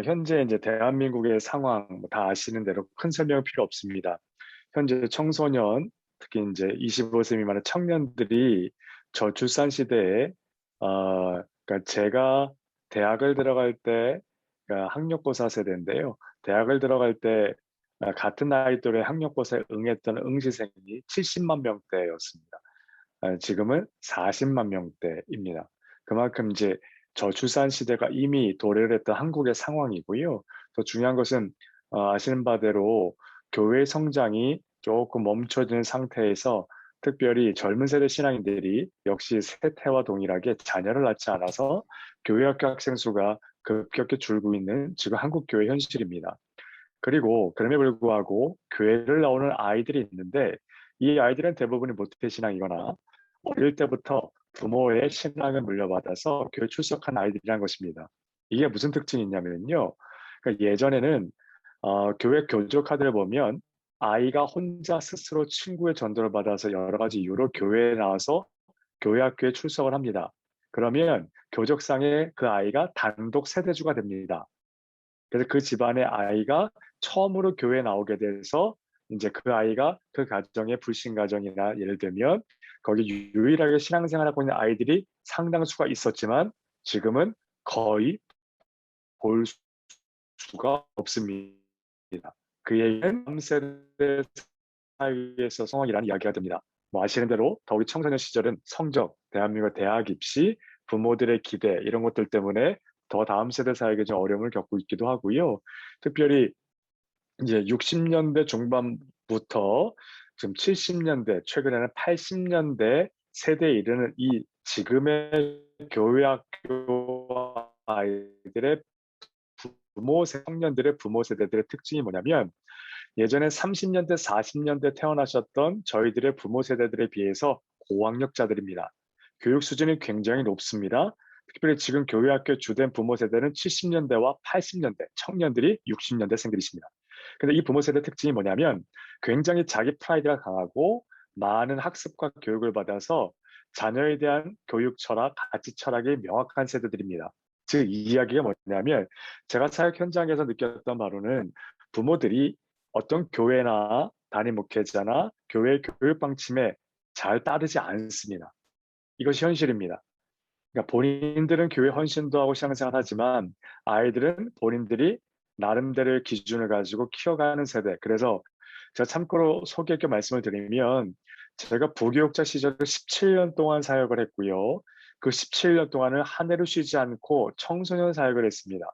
현재 이제 대한민국의 상황 뭐다 아시는 대로 큰 설명 필요 없습니다. 현재 청소년, 특히 이제 25세 미만의 청년들이 저출산 시대에 그러니까 제가 대학을 들어갈 때 그러니까 학력고사 세대인데요. 대학을 들어갈 때 같은 나이 또래 학력고사에 응했던 응시생이 70만 명대였습니다. 지금은 40만 명대입니다. 그만큼 이제 저출산 시대가 이미 도래를 했던 한국의 상황이고요. 더 중요한 것은 아시는 바대로 교회 성장이 조금 멈춰진 상태에서 특별히 젊은 세대 신앙인들이 역시 세태와 동일하게 자녀를 낳지 않아서 교회 학교 학생 수가 급격히 줄고 있는 지금 한국 교회 현실입니다. 그리고 그럼에 불구하고 교회를 나오는 아이들이 있는데 이 아이들은 대부분이 모태신앙이거나 어릴 때부터 부모의 신앙을 물려받아서 교회 출석한 아이들이란 것입니다. 이게 무슨 특징이 있냐면요. 그러니까 예전에는 교회 교조 카드를 보면 아이가 혼자 스스로 친구의 전도를 받아서 여러 가지 이유로 교회에 나와서 교회 학교에 출석을 합니다. 그러면 교적상에 그 아이가 단독 세대주가 됩니다. 그래서 그 집안의 아이가 처음으로 교회에 나오게 돼서 이제 그 아이가 그 가정의 불신 가정이나 예를 들면 거기 유일하게 신앙생활하고 있는 아이들이 상당수가 있었지만 지금은 거의 볼 수가 없습니다. 그 얘기는 3세대 사이에서 성황이라는 이야기가 됩니다. 뭐 아시는 대로 더욱이 청소년 시절은 성적, 대한민국 대학 입시, 부모들의 기대 이런 것들 때문에 더 다음 세대 사이에 좀 어려움을 겪고 있기도 하고요. 특별히 이제 60년대 중반부터 지금 70년대, 최근에는 80년대 세대에 이르는 이 지금의 교회학교 아이들의 청년들의 부모 세대들의 특징이 뭐냐면 예전에 30년대, 40년대 태어나셨던 저희들의 부모 세대들에 비해서 고학력자들입니다. 교육 수준이 굉장히 높습니다. 특별히 지금 교회학교 주된 부모 세대는 70년대와 80년대, 청년들이 60년대생들이십니다. 근데 이 부모 세대 특징이 뭐냐면 굉장히 자기 프라이드가 강하고 많은 학습과 교육을 받아서 자녀에 대한 교육 철학, 가치 철학이 명확한 세대들입니다. 즉, 이 이야기가 뭐냐면 제가 사역 현장에서 느꼈던 바로는 부모들이 어떤 교회나 담임 목회자나 교회 교육 방침에 잘 따르지 않습니다. 이것이 현실입니다. 그러니까 본인들은 교회 헌신도 하고 신앙생활 하지만 아이들은 본인들이 나름대로의 기준을 가지고 키워가는 세대. 그래서 제가 참고로 소개 있게 말씀을 드리면 제가 부교육자 시절에 17년 동안 사역을 했고요. 그 17년 동안은 한 해를 쉬지 않고 청소년 사역을 했습니다.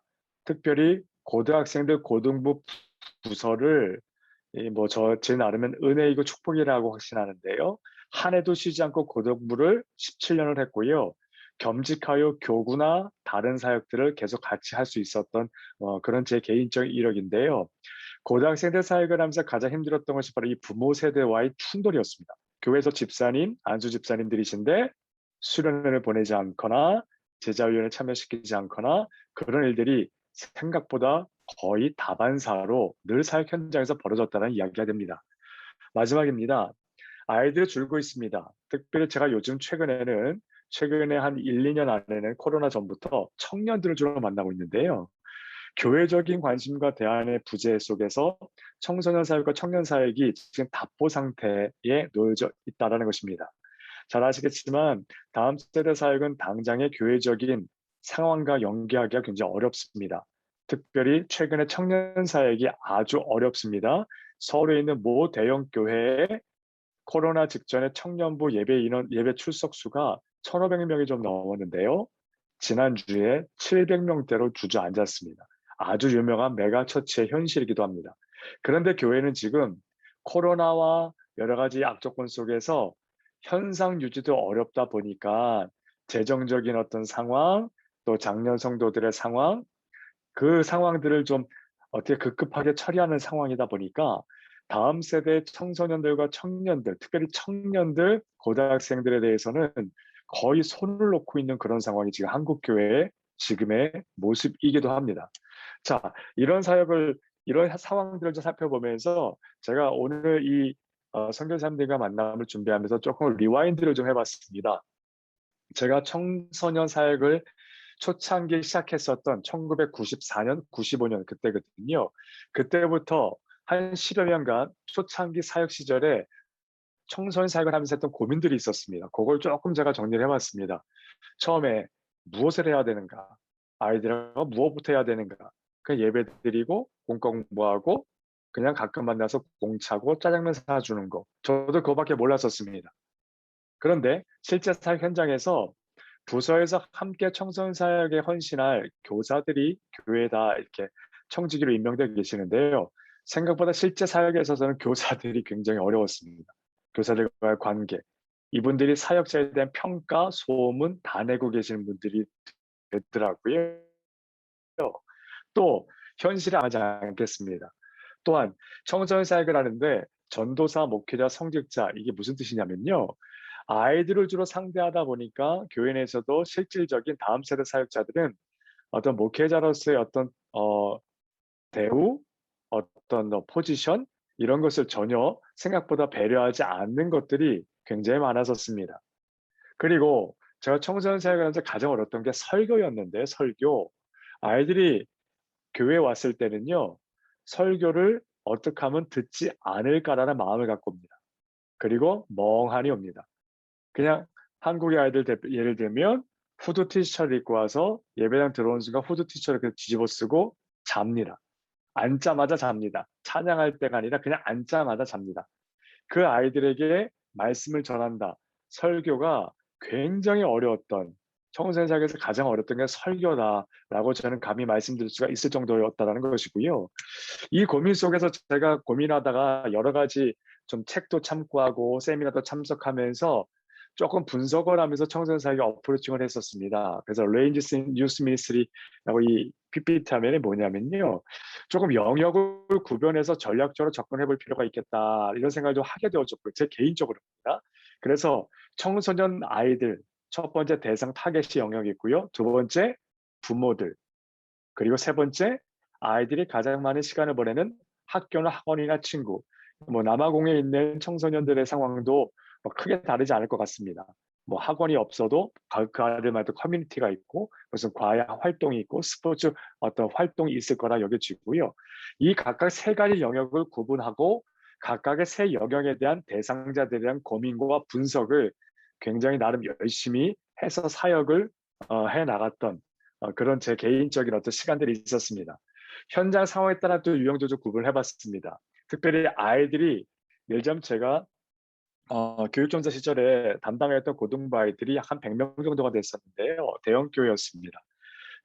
특별히 고등학생들 고등부 부서를 제 나름은 은혜이고 축복이라고 확신하는데요. 한 해도 쉬지 않고 고등부를 17년을 했고요. 겸직하여 교구나 다른 사역들을 계속 같이 할 수 있었던 그런 제 개인적인 이력인데요. 고등학생들 사역을 하면서 가장 힘들었던 것이 바로 이 부모 세대와의 충돌이었습니다. 교회에서 집사님, 안수 집사님들이신데 수련회를 보내지 않거나 제자위원회 참여시키지 않거나 그런 일들이 생각보다 거의 다반사로 늘 사역 현장에서 벌어졌다는 이야기가 됩니다. 마지막입니다. 아이들이 줄고 있습니다. 특별히 제가 요즘 최근에 한 1, 2년 안에는 코로나 전부터 청년들을 주로 만나고 있는데요. 교회적인 관심과 대안의 부재 속에서 청소년 사역과 청년 사역이 지금 답보 상태에 놓여져 있다는 것입니다. 잘 아시겠지만 다음 세대 사역은 당장의 교회적인 상황과 연계하기가 굉장히 어렵습니다. 특별히 최근에 청년 사역이 아주 어렵습니다. 서울에 있는 모 대형 교회에 코로나 직전에 청년부 예배 출석 수가 1,500명이 좀 넘었는데요. 지난주에 700명대로 주저앉았습니다. 아주 유명한 메가처치의 현실이기도 합니다. 그런데 교회는 지금 코로나와 여러 가지 악조건 속에서 현상 유지도 어렵다 보니까 재정적인 어떤 상황, 또 장년 성도들의 상황, 그 상황들을 좀 어떻게 급급하게 처리하는 상황이다 보니까 다음 세대 청소년들과 청년들, 특별히 청년들, 고등학생들에 대해서는 거의 손을 놓고 있는 그런 상황이 지금 한국 교회의 지금의 모습이기도 합니다. 자, 이런 상황들을 좀 살펴보면서 제가 오늘 이 선교사님들과 만남을 준비하면서 조금 리와인드를 좀 해봤습니다. 제가 청소년 사역을 초창기 시작했었던 1994년, 95년 그때거든요. 그때부터 한 10여 년간 초창기 사역 시절에 청소년 사역을 하면서 했던 고민들이 있었습니다. 그걸 조금 제가 정리를 해 봤습니다. 처음에 무엇을 해야 되는가? 아이들과 무엇부터 해야 되는가? 그냥 예배드리고 공과 공부하고 그냥 가끔 만나서 공차고 짜장면 사주는 거. 저도 그거밖에 몰랐었습니다. 그런데 실제 사역 현장에서 부서에서 함께 청소년 사역에 헌신할 교사들이 교회에다 이렇게 청지기로 임명되어 계시는데요. 생각보다 실제 사역에 있어서는 교사들이 굉장히 어려웠습니다. 교사들과의 관계. 이분들이 사역자에 대한 평가, 소문 다 내고 계시는 분들이 됐더라고요. 또 현실에 하지 않겠습니다. 또한 청소년 사역을 하는데 전도사, 목회자, 성직자 이게 무슨 뜻이냐면요. 아이들을 주로 상대하다 보니까 교회 내에서도 실질적인 다음 세대 사역자들은 어떤 목회자로서의 어떤 대우, 어떤 포지션 이런 것을 전혀 생각보다 배려하지 않는 것들이 굉장히 많았었습니다. 그리고 제가 청소년 사역을 하면서 가장 어려웠던 게 설교였는데 설교. 아이들이 교회에 왔을 때는요. 설교를 어떻게 하면 듣지 않을까라는 마음을 갖고 옵니다. 그리고 멍하니 옵니다. 그냥 한국의 아이들 예를 들면 후드 티셔츠를 입고 와서 예배당 들어오는 순간 후드 티셔츠를 그냥 뒤집어 쓰고 잡니다. 앉자마자 잡니다. 찬양할 때가 아니라 그냥 앉자마자 잡니다. 그 아이들에게 말씀을 전한다. 설교가 굉장히 어려웠던 청소년 사역에서 가장 어려웠던 게 설교다라고 저는 감히 말씀드릴 수가 있을 정도였다라는 것이고요. 이 고민 속에서 제가 고민하다가 여러 가지 좀 책도 참고하고 세미나도 참석하면서 조금 분석을 하면서 청소년 사역에 어프로칭을 했었습니다. 그래서 레인지 뉴스 미니스트리라고 이 PPT 화면이 뭐냐면요. 조금 영역을 구별해서 전략적으로 접근해 볼 필요가 있겠다 이런 생각을 좀 하게 되어졌고요. 제 개인적으로입니다. 그래서 청소년 아이들 첫 번째 대상 타겟이 영역이 있고요. 두 번째 부모들 그리고 세 번째 아이들이 가장 많은 시간을 보내는 학교나 학원이나 친구 뭐 남아공에 있는 청소년들의 상황도 뭐 크게 다르지 않을 것 같습니다. 뭐 학원이 없어도 그 아이들마다 커뮤니티가 있고 무슨 과외 활동이 있고 스포츠 어떤 활동이 있을 거라 여겨지고요. 이 각각 세 가지 영역을 구분하고 각각의 세 영역에 대한 대상자들에 대한 고민과 분석을 굉장히 나름 열심히 해서 사역을 해 나갔던 그런 제 개인적인 어떤 시간들이 있었습니다. 현장 상황에 따라 또 유형도 좀 구분을 해봤습니다. 특별히 아이들이 예를 들면 제가 교육전자 시절에 담당했던 고등부 아이들이 약 한 100명 정도가 됐었는데요. 대형 교회였습니다.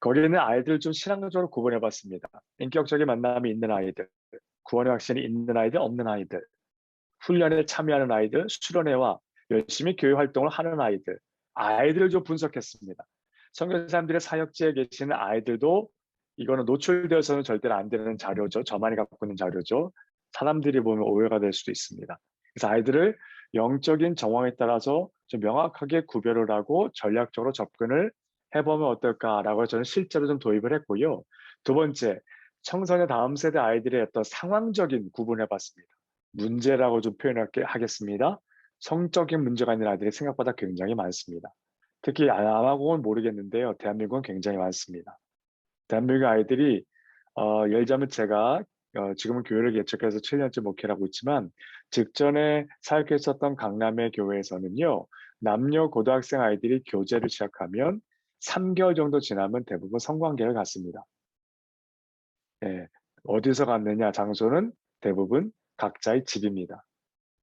거기는 아이들 좀 신앙적으로 구분해봤습니다. 인격적인 만남이 있는 아이들, 구원의 확신이 있는 아이들, 없는 아이들, 훈련에 참여하는 아이들, 수련회와 열심히 교회 활동을 하는 아이들, 아이들을 좀 분석했습니다. 선교사님들의 사역지에 계시는 아이들도 이거는 노출되어서는 절대로 안 되는 자료죠. 저만이 갖고 있는 자료죠. 사람들이 보면 오해가 될 수도 있습니다. 그래서 아이들을 영적인 정황에 따라서 좀 명확하게 구별을 하고 전략적으로 접근을 해보면 어떨까라고 저는 실제로 좀 도입을 했고요. 두 번째, 청소년 다음 세대 아이들의 어떤 상황적인 구분해봤습니다. 문제라고 좀 표현하겠습니다. 성적인 문제가 있는 아이들이 생각보다 굉장히 많습니다. 특히 남아공은 모르겠는데요. 대한민국은 굉장히 많습니다. 대한민국 아이들이 예를 들자면 제가 지금은 교회를 개척해서 7년째 목회를 하고 있지만 직전에 사역했었던 강남의 교회에서는요. 남녀 고등학생 아이들이 교제를 시작하면 3개월 정도 지나면 대부분 성관계를 갖습니다. 예, 어디서 갖느냐 장소는 대부분 각자의 집입니다.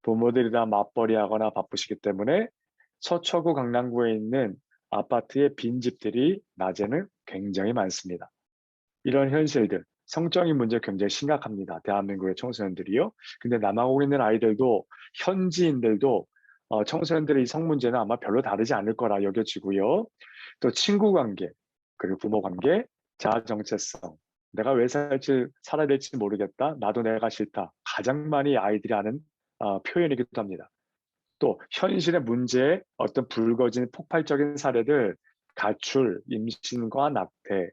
부모들이 다 맞벌이하거나 바쁘시기 때문에 서초구 강남구에 있는 아파트의 빈집들이 낮에는 굉장히 많습니다. 이런 현실들, 성적인 문제 굉장히 심각합니다. 대한민국의 청소년들이요. 근데 남아공에 있는 아이들도 현지인들도 청소년들의 이 성 문제는 아마 별로 다르지 않을 거라 여겨지고요. 또 친구 관계, 그리고 부모 관계, 자아 정체성. 내가 왜 살아야 될지 모르겠다. 나도 내가 싫다. 가장 많이 아이들이 하는 표현이기도 합니다. 또 현실의 문제에 어떤 불거진 폭발적인 사례들, 가출, 임신과 낙태,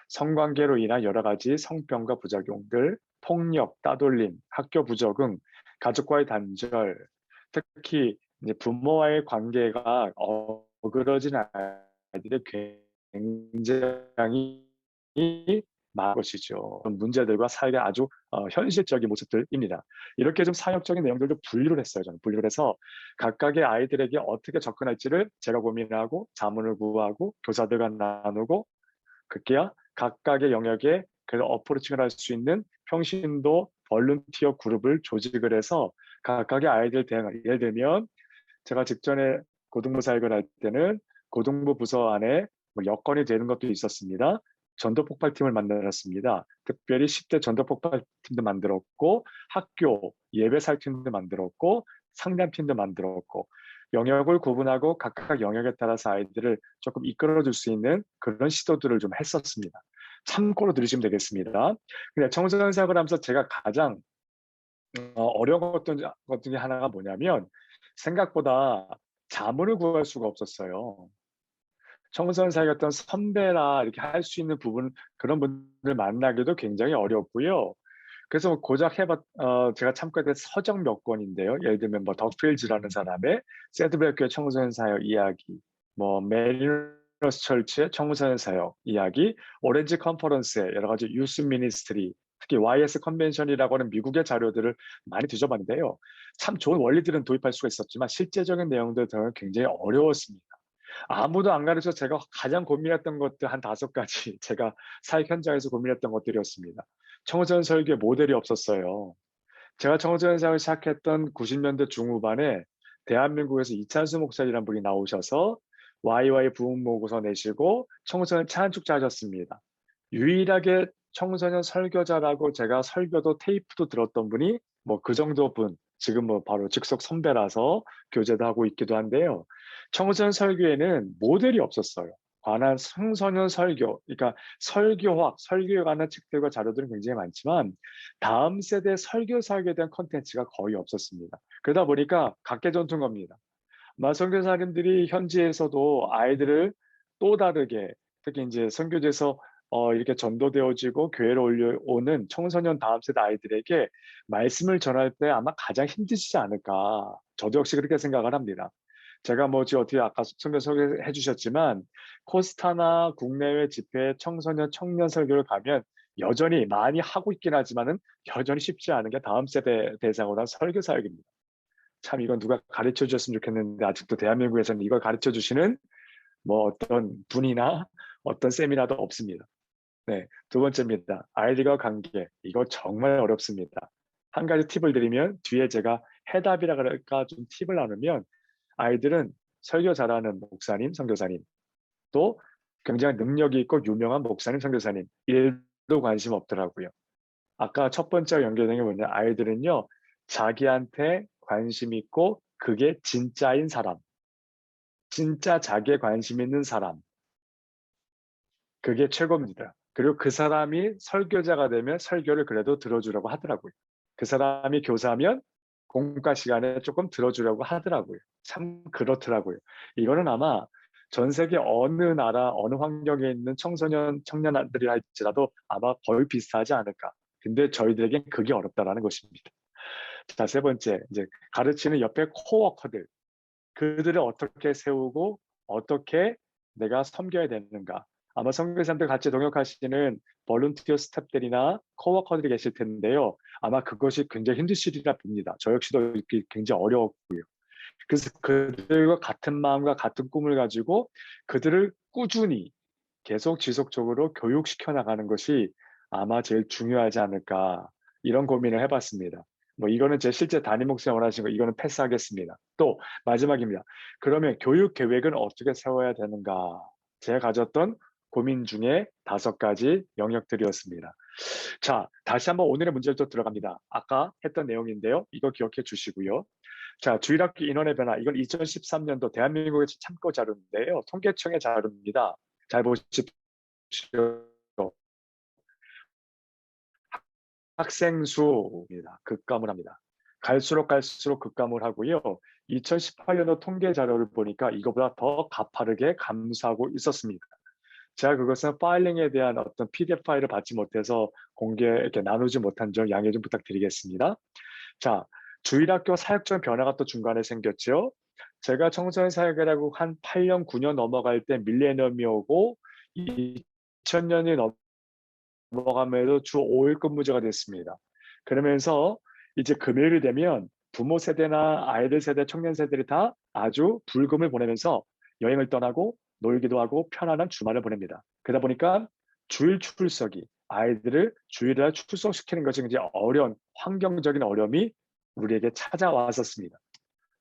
성관계로 인한 여러 가지 성병과 부작용들, 폭력, 따돌림, 학교 부적응, 가족과의 단절, 특히 이제 부모와의 관계가 어그러진 아이들이 굉장히 많은 것이죠. 문제들과 사회의 아주 현실적인 모습들입니다. 이렇게 좀 사역적인 내용들도 분류를 했어요. 저는 분류를 해서 각각의 아이들에게 어떻게 접근할지를 제가 고민하고 자문을 구하고 교사들과 나누고 그게야 각각의 영역에 그 어프로칭을 할 수 있는 평신도 볼런티어 그룹을 조직을 해서 각각의 아이들 대응, 예를 들면 제가 직전에 고등부 사역을 할 때는 고등부 부서 안에 뭐 여건이 되는 것도 있었습니다. 전도폭발팀을 만들었습니다. 특별히 10대 전도폭발팀도 만들었고 학교 예배사역팀도 만들었고 상담팀도 만들었고 영역을 구분하고 각각 영역에 따라서 아이들을 조금 이끌어줄 수 있는 그런 시도들을 좀 했었습니다. 참고로 들으시면 되겠습니다. 근데 청소년 사역을 하면서 제가 가장 어려웠던 것 중에 하나가 뭐냐면 생각보다 자문을 구할 수가 없었어요. 청소년 사이였던 선배라 이렇게 할 수 있는 부분 그런 분들 만나기도 굉장히 어렵고요. 그래서 뭐 고작 제가 참고했던 서적 몇 권인데요. 예를 들면 뭐 덕필즈라는 사람의 새드베크의 청소년 사역 이야기, 뭐 메리너스 철치의 청소년 사역 이야기, 오렌지 컨퍼런스의 여러 가지 유스 미니스트리, 특히 YS 컨벤션이라고 하는 미국의 자료들을 많이 뒤져봤는데요. 참 좋은 원리들은 도입할 수가 있었지만 실제적인 내용들은 굉장히 어려웠습니다. 아무도 안 가르쳐 제가 가장 고민했던 것들 한 5가지 제가 사역 현장에서 고민했던 것들이었습니다. 청소년 설교에 모델이 없었어요. 제가 청소년 사역을 시작했던 90년대 중후반에 대한민국에서 이찬수 목사님이라는 분이 나오셔서 YY 부흥모고서 내시고 청소년 찬축자 하셨습니다. 유일하게 청소년 설교자라고 제가 설교도 테이프도 들었던 분이 뭐 그 정도 분, 지금 뭐 바로 직속 선배라서 교제도 하고 있기도 한데요. 청소년 설교에는 모델이 없었어요. 관한 청소년 설교, 그러니까 설교학, 설교에 관한 책들과 자료들은 굉장히 많지만 다음 세대 설교 사역에 대한 컨텐츠가 거의 없었습니다. 그러다 보니까 각계전투인 겁니다. 선교사님들이 현지에서도 아이들을 또 다르게 특히 이제 선교지에서 이렇게 전도되어지고 교회로 올려오는 청소년 다음 세대 아이들에게 말씀을 전할 때 아마 가장 힘드시지 않을까. 저도 역시 그렇게 생각을 합니다. 제가 뭐 지금 어떻게 아까 선교 소개해 주셨지만 코스타나 국내외 집회 청소년 청년 설교를 가면 여전히 많이 하고 있긴 하지만은 여전히 쉽지 않은 게 다음 세대 대상으로 한 설교 사역입니다. 참 이건 누가 가르쳐 주셨으면 좋겠는데 아직도 대한민국에서는 이걸 가르쳐 주시는 뭐 어떤 분이나 어떤 세미나도 없습니다. 네, 두 번째입니다. 아이들과 관계. 이거 정말 어렵습니다. 한 가지 팁을 드리면 뒤에 제가 해답이라 그럴까 좀 팁을 나누면 아이들은 설교 잘하는 목사님, 선교사님, 또 굉장히 능력이 있고 유명한 목사님, 선교사님, 일도 관심 없더라고요. 아까 첫 번째 연결된 게 뭐냐? 아이들은요, 자기한테 관심 있고 그게 진짜인 사람, 진짜 자기에 관심 있는 사람, 그게 최고입니다. 그리고 그 사람이 설교자가 되면 설교를 그래도 들어주려고 하더라고요. 그 사람이 교사면 공과 시간에 조금 들어주려고 하더라고요. 참 그렇더라고요. 이거는 아마 전 세계 어느 나라, 어느 환경에 있는 청소년, 청년들이 할지라도 아마 거의 비슷하지 않을까. 근데 저희들에겐 그게 어렵다라는 것입니다. 자, 세 번째, 이제 가르치는 옆에 코워커들. 그들을 어떻게 세우고 어떻게 내가 섬겨야 되는가. 아마 선교사님들 같이 동역하시는 볼런티어 스태프들이나 코워커들이 계실 텐데요. 아마 그것이 굉장히 힘드시리라 봅니다. 저 역시도 굉장히 어려웠고요. 그래서 그들과 같은 마음과 같은 꿈을 가지고 그들을 꾸준히 계속 지속적으로 교육시켜 나가는 것이 아마 제일 중요하지 않을까 이런 고민을 해봤습니다. 뭐 이거는 제 실제 담임 목사님 원하신 거 이거는 패스하겠습니다. 또 마지막입니다. 그러면 교육 계획은 어떻게 세워야 되는가? 제가 가졌던 고민 중에 5가지 영역들이었습니다. 자, 다시 한번 오늘의 문제로 들어갑니다. 아까 했던 내용인데요. 이거 기억해 주시고요. 자, 주일학교 인원의 변화. 이건 2013년도 대한민국의 참고 자료인데요. 통계청의 자료입니다. 잘 보십시오. 학생 수입니다. 급감을 합니다. 갈수록 급감을 하고요. 2018년도 통계 자료를 보니까 이거보다 더 가파르게 감소하고 있었습니다. 제가 그것은 파일링에 대한 어떤 PDF 파일을 받지 못해서 이렇게 나누지 못한 점 양해 좀 부탁드리겠습니다. 자, 주일학교 사역적 변화가 또 중간에 생겼죠. 제가 청소년 사역이라고 한 8년, 9년 넘어갈 때 밀레니엄이 오고 2000년이 넘어가면서 주 5일 근무제가 됐습니다. 그러면서 이제 금요일이 되면 부모 세대나 아이들 세대, 청년 세대들이 다 아주 불금을 보내면서 여행을 떠나고 놀기도 하고 편안한 주말을 보냅니다. 그러다 보니까 주일 출석이 아이들을 주일날 출석시키는 것이 굉장히 어려운 환경적인 어려움이 우리에게 찾아왔었습니다.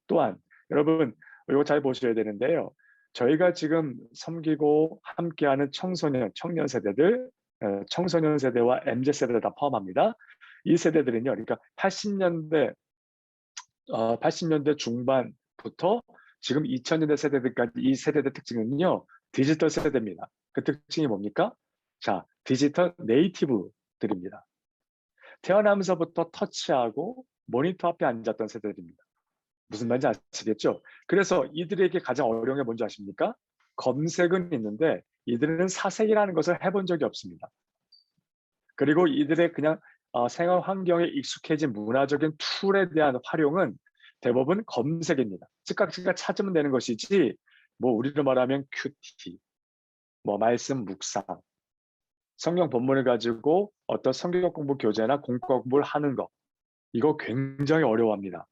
또한 여러분 이거 잘 보셔야 되는데요. 저희가 지금 섬기고 함께하는 청소년, 청년 세대들, 청소년 세대와 MZ 세대를 다 포함합니다. 이 세대들은요, 그러니까 80년대 중반부터 지금 2000년대 세대들까지 이 세대의 특징은요, 디지털 세대입니다. 그 특징이 뭡니까? 자, 디지털 네이티브들입니다. 태어나면서부터 터치하고 모니터 앞에 앉았던 세대들입니다. 무슨 말인지 아시겠죠? 그래서 이들에게 가장 어려운 게 뭔지 아십니까? 검색은 있는데 이들은 사색이라는 것을 해본 적이 없습니다. 그리고 이들의 그냥 생활 환경에 익숙해진 문화적인 툴에 대한 활용은 대부분 검색입니다. 즉각 찾으면 되는 것이지 뭐 우리로 말하면 큐티, 뭐 말씀 묵상, 성경 본문을 가지고 어떤 성경 공부 교재나 공과 공부를 하는 거 이거 굉장히 어려워합니다.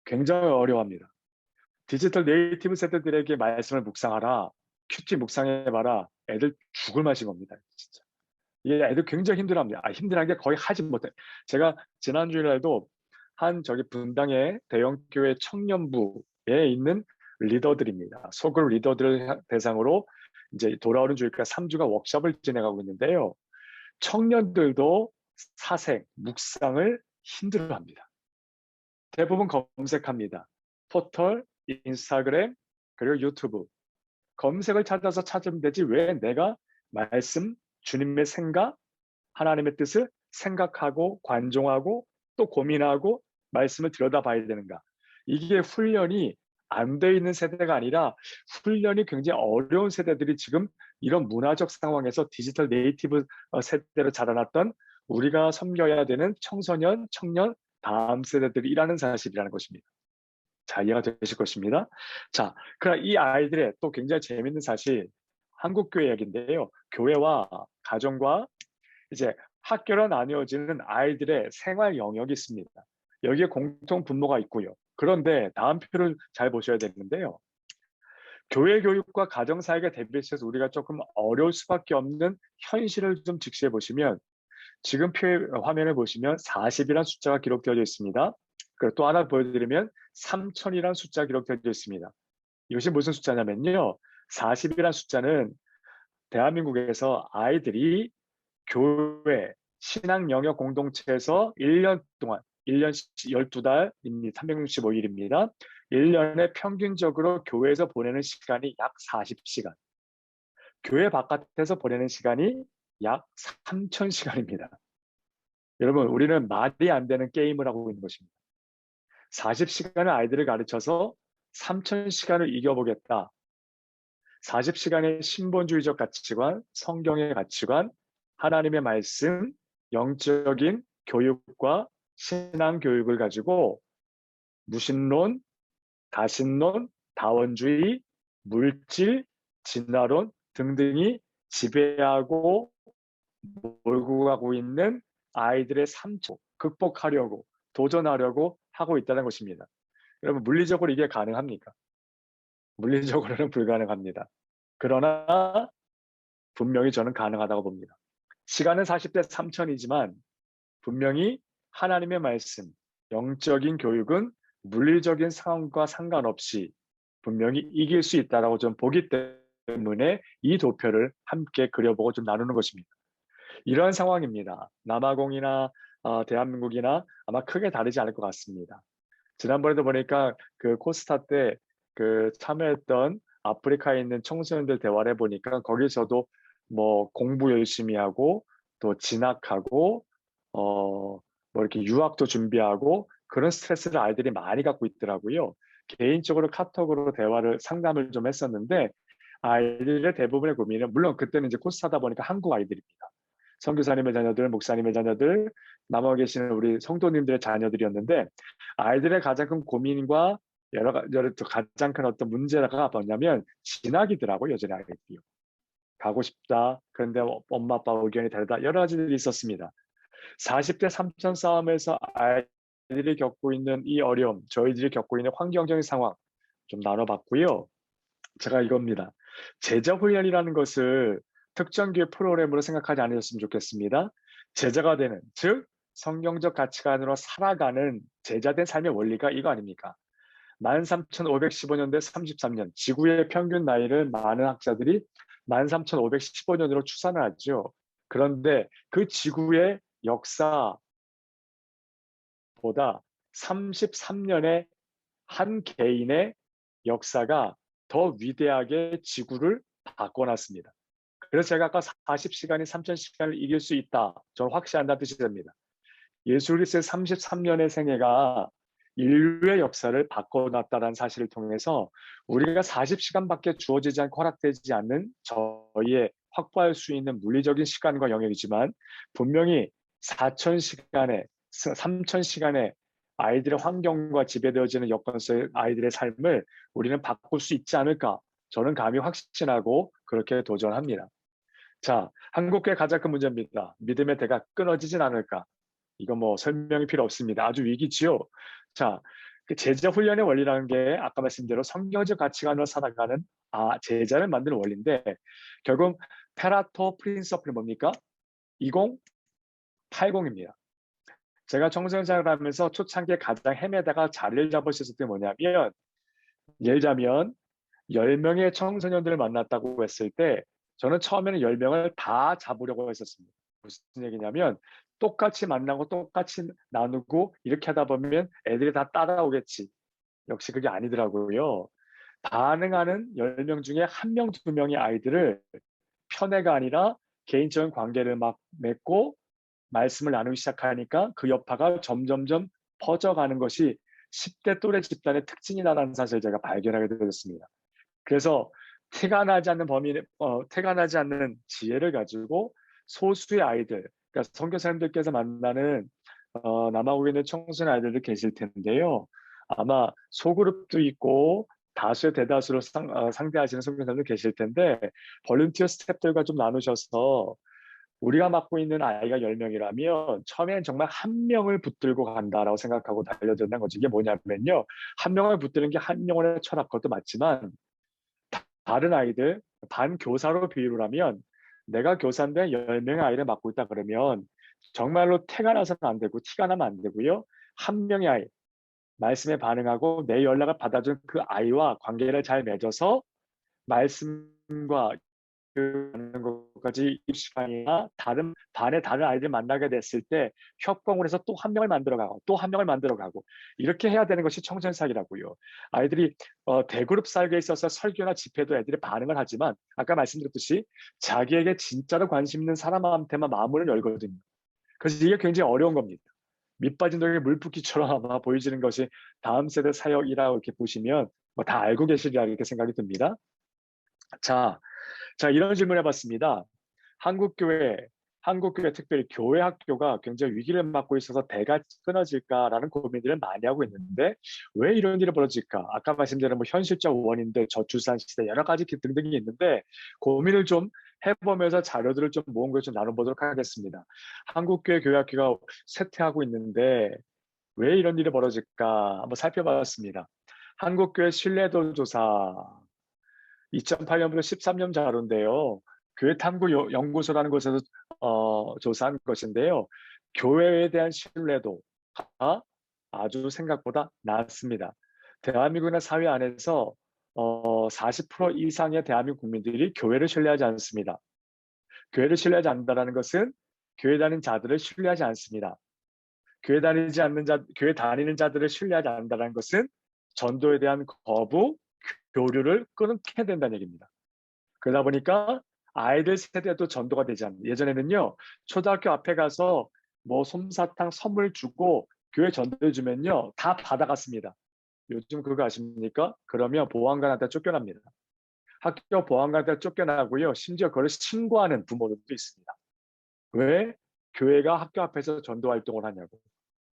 굉장히 어려워합니다. 디지털 네이티브 세대들에게 말씀을 묵상하라, 큐티 묵상해봐라, 애들 죽을 맛인 겁니다. 진짜. 이게 애들 굉장히 힘들어합니다. 힘들어한 게 거의 하지 못해. 제가 지난주일날도 한 저기 분당의 대형교회 청년부에 있는 리더들입니다. 소글 리더들을 대상으로 이제 돌아오는 주일까지 3주가 워크숍을 진행하고 있는데요. 청년들도 사색, 묵상을 힘들어합니다. 대부분 검색합니다. 포털, 인스타그램, 그리고 유튜브. 검색을 찾아서 찾으면 되지 왜 내가 말씀, 주님의 생각, 하나님의 뜻을 생각하고 관종하고 또 고민하고 말씀을 들여다봐야 되는가. 이게 훈련이 안 돼 있는 세대가 아니라 훈련이 굉장히 어려운 세대들이 지금 이런 문화적 상황에서 디지털 네이티브 세대로 자라났던 우리가 섬겨야 되는 청소년, 청년, 다음 세대들이라는 사실이라는 것입니다. 자, 이해가 되실 것입니다. 자, 그럼 이 아이들의 또 굉장히 재밌는 사실, 한국교회 얘기인데요. 교회와 가정과 이제 학교로 나뉘어지는 아이들의 생활 영역이 있습니다. 여기에 공통 분모가 있고요. 그런데 다음 표를 잘 보셔야 되는데요. 교회 교육과 가정 사역에 대비해서 우리가 조금 어려울 수밖에 없는 현실을 좀 직시해 보시면 지금 화면을 보시면 40이라는 숫자가 기록되어 있습니다. 그리고 또 하나 보여드리면 3000이라는 숫자가 기록되어 있습니다. 이것이 무슨 숫자냐면요. 40이라는 숫자는 대한민국에서 아이들이 교회, 신앙 영역 공동체에서 1년 동안, 1년 12달, 365일입니다. 1년에 평균적으로 교회에서 보내는 시간이 약 40시간. 교회 바깥에서 보내는 시간이 약 3000시간입니다. 여러분, 우리는 말이 안 되는 게임을 하고 있는 것입니다. 40시간을 아이들을 가르쳐서 3000시간을 이겨보겠다. 40시간의 신본주의적 가치관, 성경의 가치관, 하나님의 말씀, 영적인 교육과 신앙 교육을 가지고 무신론, 다신론, 다원주의, 물질, 진화론 등등이 지배하고 몰고 가고 있는 아이들의 삶을 극복하려고 도전하려고 하고 있다는 것입니다. 여러분 물리적으로 이게 가능합니까? 물리적으로는 불가능합니다. 그러나 분명히 저는 가능하다고 봅니다. 시간은 40대 3000이지만 분명히 하나님의 말씀, 영적인 교육은 물리적인 상황과 상관없이 분명히 이길 수 있다고 좀 보기 때문에 이 도표를 함께 그려보고 좀 나누는 것입니다. 이러한 상황입니다. 남아공이나 대한민국이나 아마 크게 다르지 않을 것 같습니다. 지난번에도 보니까 그 코스타 때 그 참여했던 아프리카에 있는 청소년들 대화를 해보니까 거기서도 뭐 공부 열심히 하고 또 진학하고 뭐 이렇게 유학도 준비하고 그런 스트레스를 아이들이 많이 갖고 있더라고요. 개인적으로 카톡으로 대화를 상담을 좀 했었는데 아이들의 대부분의 고민은 물론 그때는 이제 코스타다 보니까 한국 아이들입니다. 선교사님의 자녀들, 목사님의 자녀들, 남아 계시는 우리 성도님들의 자녀들이었는데 아이들의 가장 큰 고민과 가장 큰 어떤 문제가 뭐냐면 진학이더라고요, 여전히 아이들이요. 가고 싶다. 그런데 엄마 아빠 의견이 다르다. 여러 가지들이 있었습니다. 40대 삼천 싸움에서 아이들이 겪고 있는 이 어려움, 저희들이 겪고 있는 환경적인 상황 좀 나눠봤고요. 제가 이겁니다. 제자 훈련이라는 것을 특정 교육 프로그램으로 생각하지 않으셨으면 좋겠습니다. 제자가 되는, 즉 성경적 가치관으로 살아가는 제자된 삶의 원리가 이거 아닙니까? 13,515년대 33년, 지구의 평균 나이를 많은 학자들이 13,515년으로 추산을 하죠. 그런데 그 지구의 역사보다 33년의 한 개인의 역사가 더 위대하게 지구를 바꿔놨습니다. 그래서 제가 아까 40시간이 3,000시간을 이길 수 있다. 저는 확신한다는 뜻이 됩니다. 예수 그리스도의 33년의 생애가 인류의 역사를 바꿔놨다는 사실을 통해서 우리가 40시간밖에 주어지지 않고 허락되지 않는 저희의 확보할 수 있는 물리적인 시간과 영역이지만 분명히 4,000시간에 3,000시간에 아이들의 환경과 지배되어지는 여건 속의 아이들의 삶을 우리는 바꿀 수 있지 않을까 저는 감히 확신하고 그렇게 도전합니다. 자, 한국교회 가장 큰 문제입니다. 믿음의 대가 끊어지진 않을까? 이거 뭐 설명이 필요 없습니다. 아주 위기지요. 자, 그 제자 훈련의 원리라는 게 아까 말씀대로 성경적 가치관으로 살아가는 제자를 만드는 원리인데 결국 페라토 프린서플이 뭡니까? 2080입니다. 제가 청소년생활을 하면서 초창기에 가장 헤매다가 자리를 잡으셨을 때 뭐냐면 예를 들자면 10명의 청소년들을 만났다고 했을 때 저는 처음에는 10명을 다 잡으려고 했었습니다. 무슨 얘기냐면 똑같이 만나고 똑같이 나누고 이렇게 하다 보면 애들이 다 따라오겠지. 역시 그게 아니더라고요. 반응하는 10명 중에 1명, 2명의 아이들을 편애가 아니라 개인적인 관계를 막 맺고 말씀을 나누기 시작하니까 그 여파가 점점점 퍼져가는 것이 10대 또래 집단의 특징이라는 사실을 제가 발견하게 되었습니다. 그래서 태가 나지 않는 지혜를 가지고 소수의 아이들, 그러니까 선교사님들께서 만나는 남아공에 있는 청소년 아이들도 계실 텐데요. 아마 소그룹도 있고 다수의 대다수로 상대하시는 선교사님도 계실 텐데 볼런티어 스태프들과 좀 나누셔서 우리가 맡고 있는 아이가 10명이라면 처음엔 정말 한 명을 붙들고 간다라고 생각하고 달려든다는 거죠. 이게 뭐냐면요. 한 명을 붙드는 게 한 영혼의 철학 것도 맞지만 다른 아이들, 반 교사로 비유를 하면 내가 교사인데 10명의 아이를 맡고 있다 그러면 정말로 태가 나서는 안 되고 티가 나면 안 되고요. 한 명의 아이, 말씀에 반응하고 내 연락을 받아준 그 아이와 관계를 잘 맺어서 말씀과 하는 것까지 입시반이나 다른 반의 다른 아이들 만나게 됐을 때 협공을 해서 또 한 명을 만들어가고 또 한 명을 만들어가고 이렇게 해야 되는 것이 청년사기라고요. 아이들이 대그룹 사역에 있어서 설교나 집회도 애들이 반응을 하지만 아까 말씀드렸듯이 자기에게 진짜로 관심 있는 사람한테만 마음을 열거든요. 그래서 이게 굉장히 어려운 겁니다. 밑빠진 독에 물붓기처럼 아마 보여지는 것이 다음 세대 사역이라고 이렇게 보시면 뭐다 알고 계시리라 이렇게 생각이 듭니다. 자, 이런 질문 해봤습니다. 한국교회 특별히 교회 학교가 굉장히 위기를 맞고 있어서 대가 끊어질까라는 고민들을 많이 하고 있는데 왜 이런 일이 벌어질까? 아까 말씀드린 뭐 현실적 원인들, 저출산 시대 여러 가지 등등이 있는데 고민을 좀 해보면서 자료들을 좀 모은 걸 좀 나눠보도록 하겠습니다. 한국교회 교회학교가 쇠퇴하고 있는데 왜 이런 일이 벌어질까? 한번 살펴봤습니다. 한국교회 신뢰도 조사 2008년부터 13년 자료인데요. 교회 탐구 연구소라는 곳에서 조사한 것인데요. 교회에 대한 신뢰도가 아주 생각보다 낮습니다. 대한민국이나 사회 안에서 40% 이상의 대한민국 국민들이 교회를 신뢰하지 않습니다. 교회를 신뢰하지 않는다는 것은 교회 다니는 자들을 신뢰하지 않습니다. 교회 다니는 자들을 신뢰하지 않는다는 것은 전도에 대한 거부, 교류를 끊게 된다는 얘기입니다. 그러다 보니까 아이들 세대도 전도가 되지 않는. 예전에는요, 초등학교 앞에 가서 뭐 솜사탕 선물 주고 교회 전도해 주면요, 다 받아갔습니다. 요즘 그거 아십니까? 그러면 보안관한테 쫓겨납니다. 학교 보안관한테 쫓겨나고요, 심지어 그걸 신고하는 부모들도 있습니다. 왜? 교회가 학교 앞에서 전도 활동을 하냐고.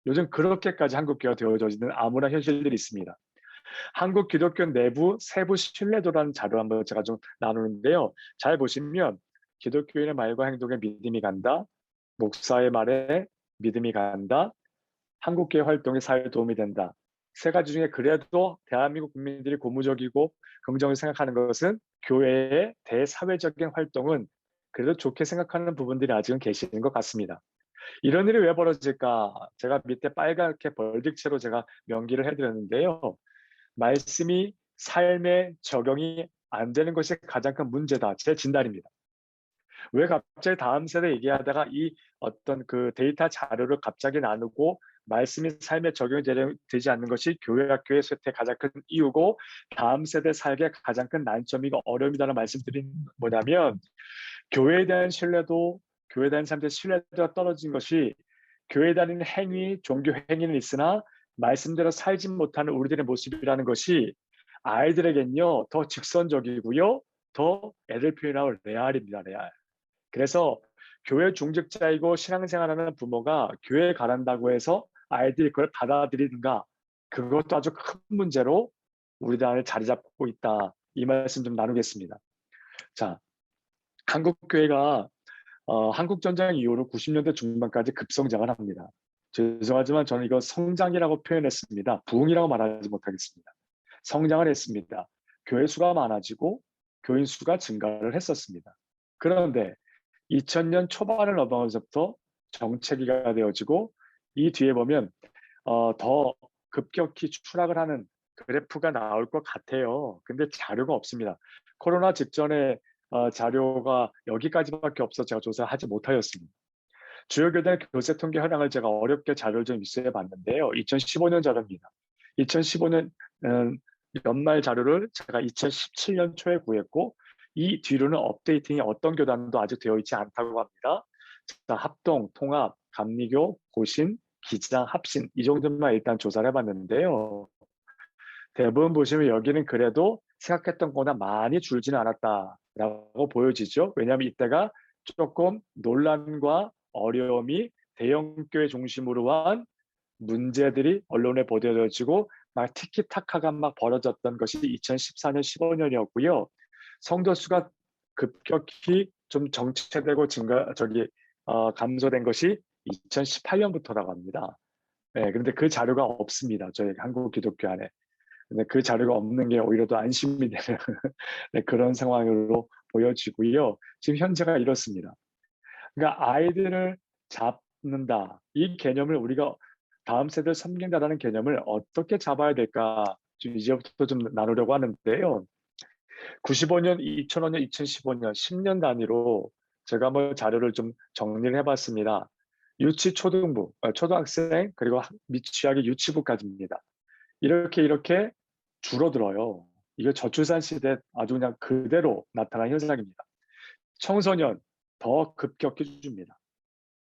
요즘 그렇게까지 한국교회가 되어져 있는 암울한 현실들이 있습니다. 한국 기독교 내부 세부 신뢰도라는 자료 한번 제가 좀 나누는데요. 잘 보시면 기독교인의 말과 행동에 믿음이 간다. 목사의 말에 믿음이 간다. 한국교회 활동에 사회에 도움이 된다. 세 가지 중에 그래도 대한민국 국민들이 고무적이고 긍정을 생각하는 것은 교회의 대사회적인 활동은 그래도 좋게 생각하는 부분들이 아직은 계시는 것 같습니다. 이런 일이 왜 벌어질까? 제가 밑에 빨갛게 벌집체로 제가 명기를 해드렸는데요. 말씀이 삶에 적용이 안 되는 것이 가장 큰 문제다. 제 진단입니다. 왜 갑자기 다음 세대 얘기하다가 이 어떤 그 데이터 자료를 갑자기 나누고 말씀이 삶에 적용이 되지 않는 것이 교회 학교의 쇠퇴 가장 큰 이유고 다음 세대 살기에 가장 큰 난점이고 어려움이라는 말씀드린 뭐냐면 교회에 대한 신뢰도 교회에 대한 사람들의 신뢰도가 떨어진 것이 교회 다니는 행위, 종교 행위는 있으나 말씀대로 살지 못하는 우리들의 모습이라는 것이 아이들에겐요 더 직선적이고요 더 애들 표현하고 레알입니다. 레알. 그래서 교회 중직자이고 신앙생활하는 부모가 교회에 가란다고 해서 아이들이 그걸 받아들이는가 그것도 아주 큰 문제로 우리 안에 자리 잡고 있다. 이 말씀 좀 나누겠습니다. 자, 한국 교회가 한국 전쟁 이후로 90년대 중반까지 급성장을 합니다. 죄송하지만 저는 이거 성장이라고 표현했습니다. 부흥이라고 말하지 못하겠습니다. 성장을 했습니다. 교회 수가 많아지고 교인 수가 증가를 했었습니다. 그런데 2000년 초반을 넘어서부터 정체기가 되어지고 이 뒤에 보면 더 급격히 추락을 하는 그래프가 나올 것 같아요. 근데 자료가 없습니다. 코로나 직전에 자료가 여기까지밖에 없어 제가 조사하지 못하였습니다. 주요 교대 교세 통계 현황을 제가 어렵게 자료를 좀 입수해 봤는데요. 2015년 자료입니다. 2015년 연말 자료를 제가 2017년 초에 구했고 이 뒤로는 업데이팅이 어떤 교단도 아직 되어 있지 않다고 합니다. 자, 합동, 통합, 감리교, 고신, 기장, 합신 이 정도만 일단 조사를 해봤는데요. 대부분 보시면 여기는 그래도 생각했던 것보다 많이 줄지는 않았다라고 보여지죠. 왜냐하면 이때가 조금 논란과 어려움이 대형교회 중심으로 한 문제들이 언론에 보도되어지고 막 티키타카가 막 벌어졌던 것이 2014년, 15년이었고요. 성도 수가 급격히 좀 정체되고 감소된 것이 2018년부터라고 합니다. 네, 그런데 그 자료가 없습니다. 저희 한국 기독교 안에. 근데 그 자료가 없는 게 오히려 더 안심이 되는 네, 그런 상황으로 보여지고요. 지금 현재가 이렇습니다. 그러니까 아이들을 잡는다. 이 개념을 우리가 다음 세대를 섬긴다라는 개념을 어떻게 잡아야 될까 좀 이제부터 좀 나누려고 하는데요. 95년, 2005년, 2015년 10년 단위로 제가 한번 자료를 좀 정리를 해봤습니다. 유치 초등부, 초등학생 그리고 미취학의 유치부까지입니다. 이렇게 줄어들어요. 이거 저출산 시대 아주 그냥 그대로 나타난 현상입니다. 청소년 더 급격히 줍니다.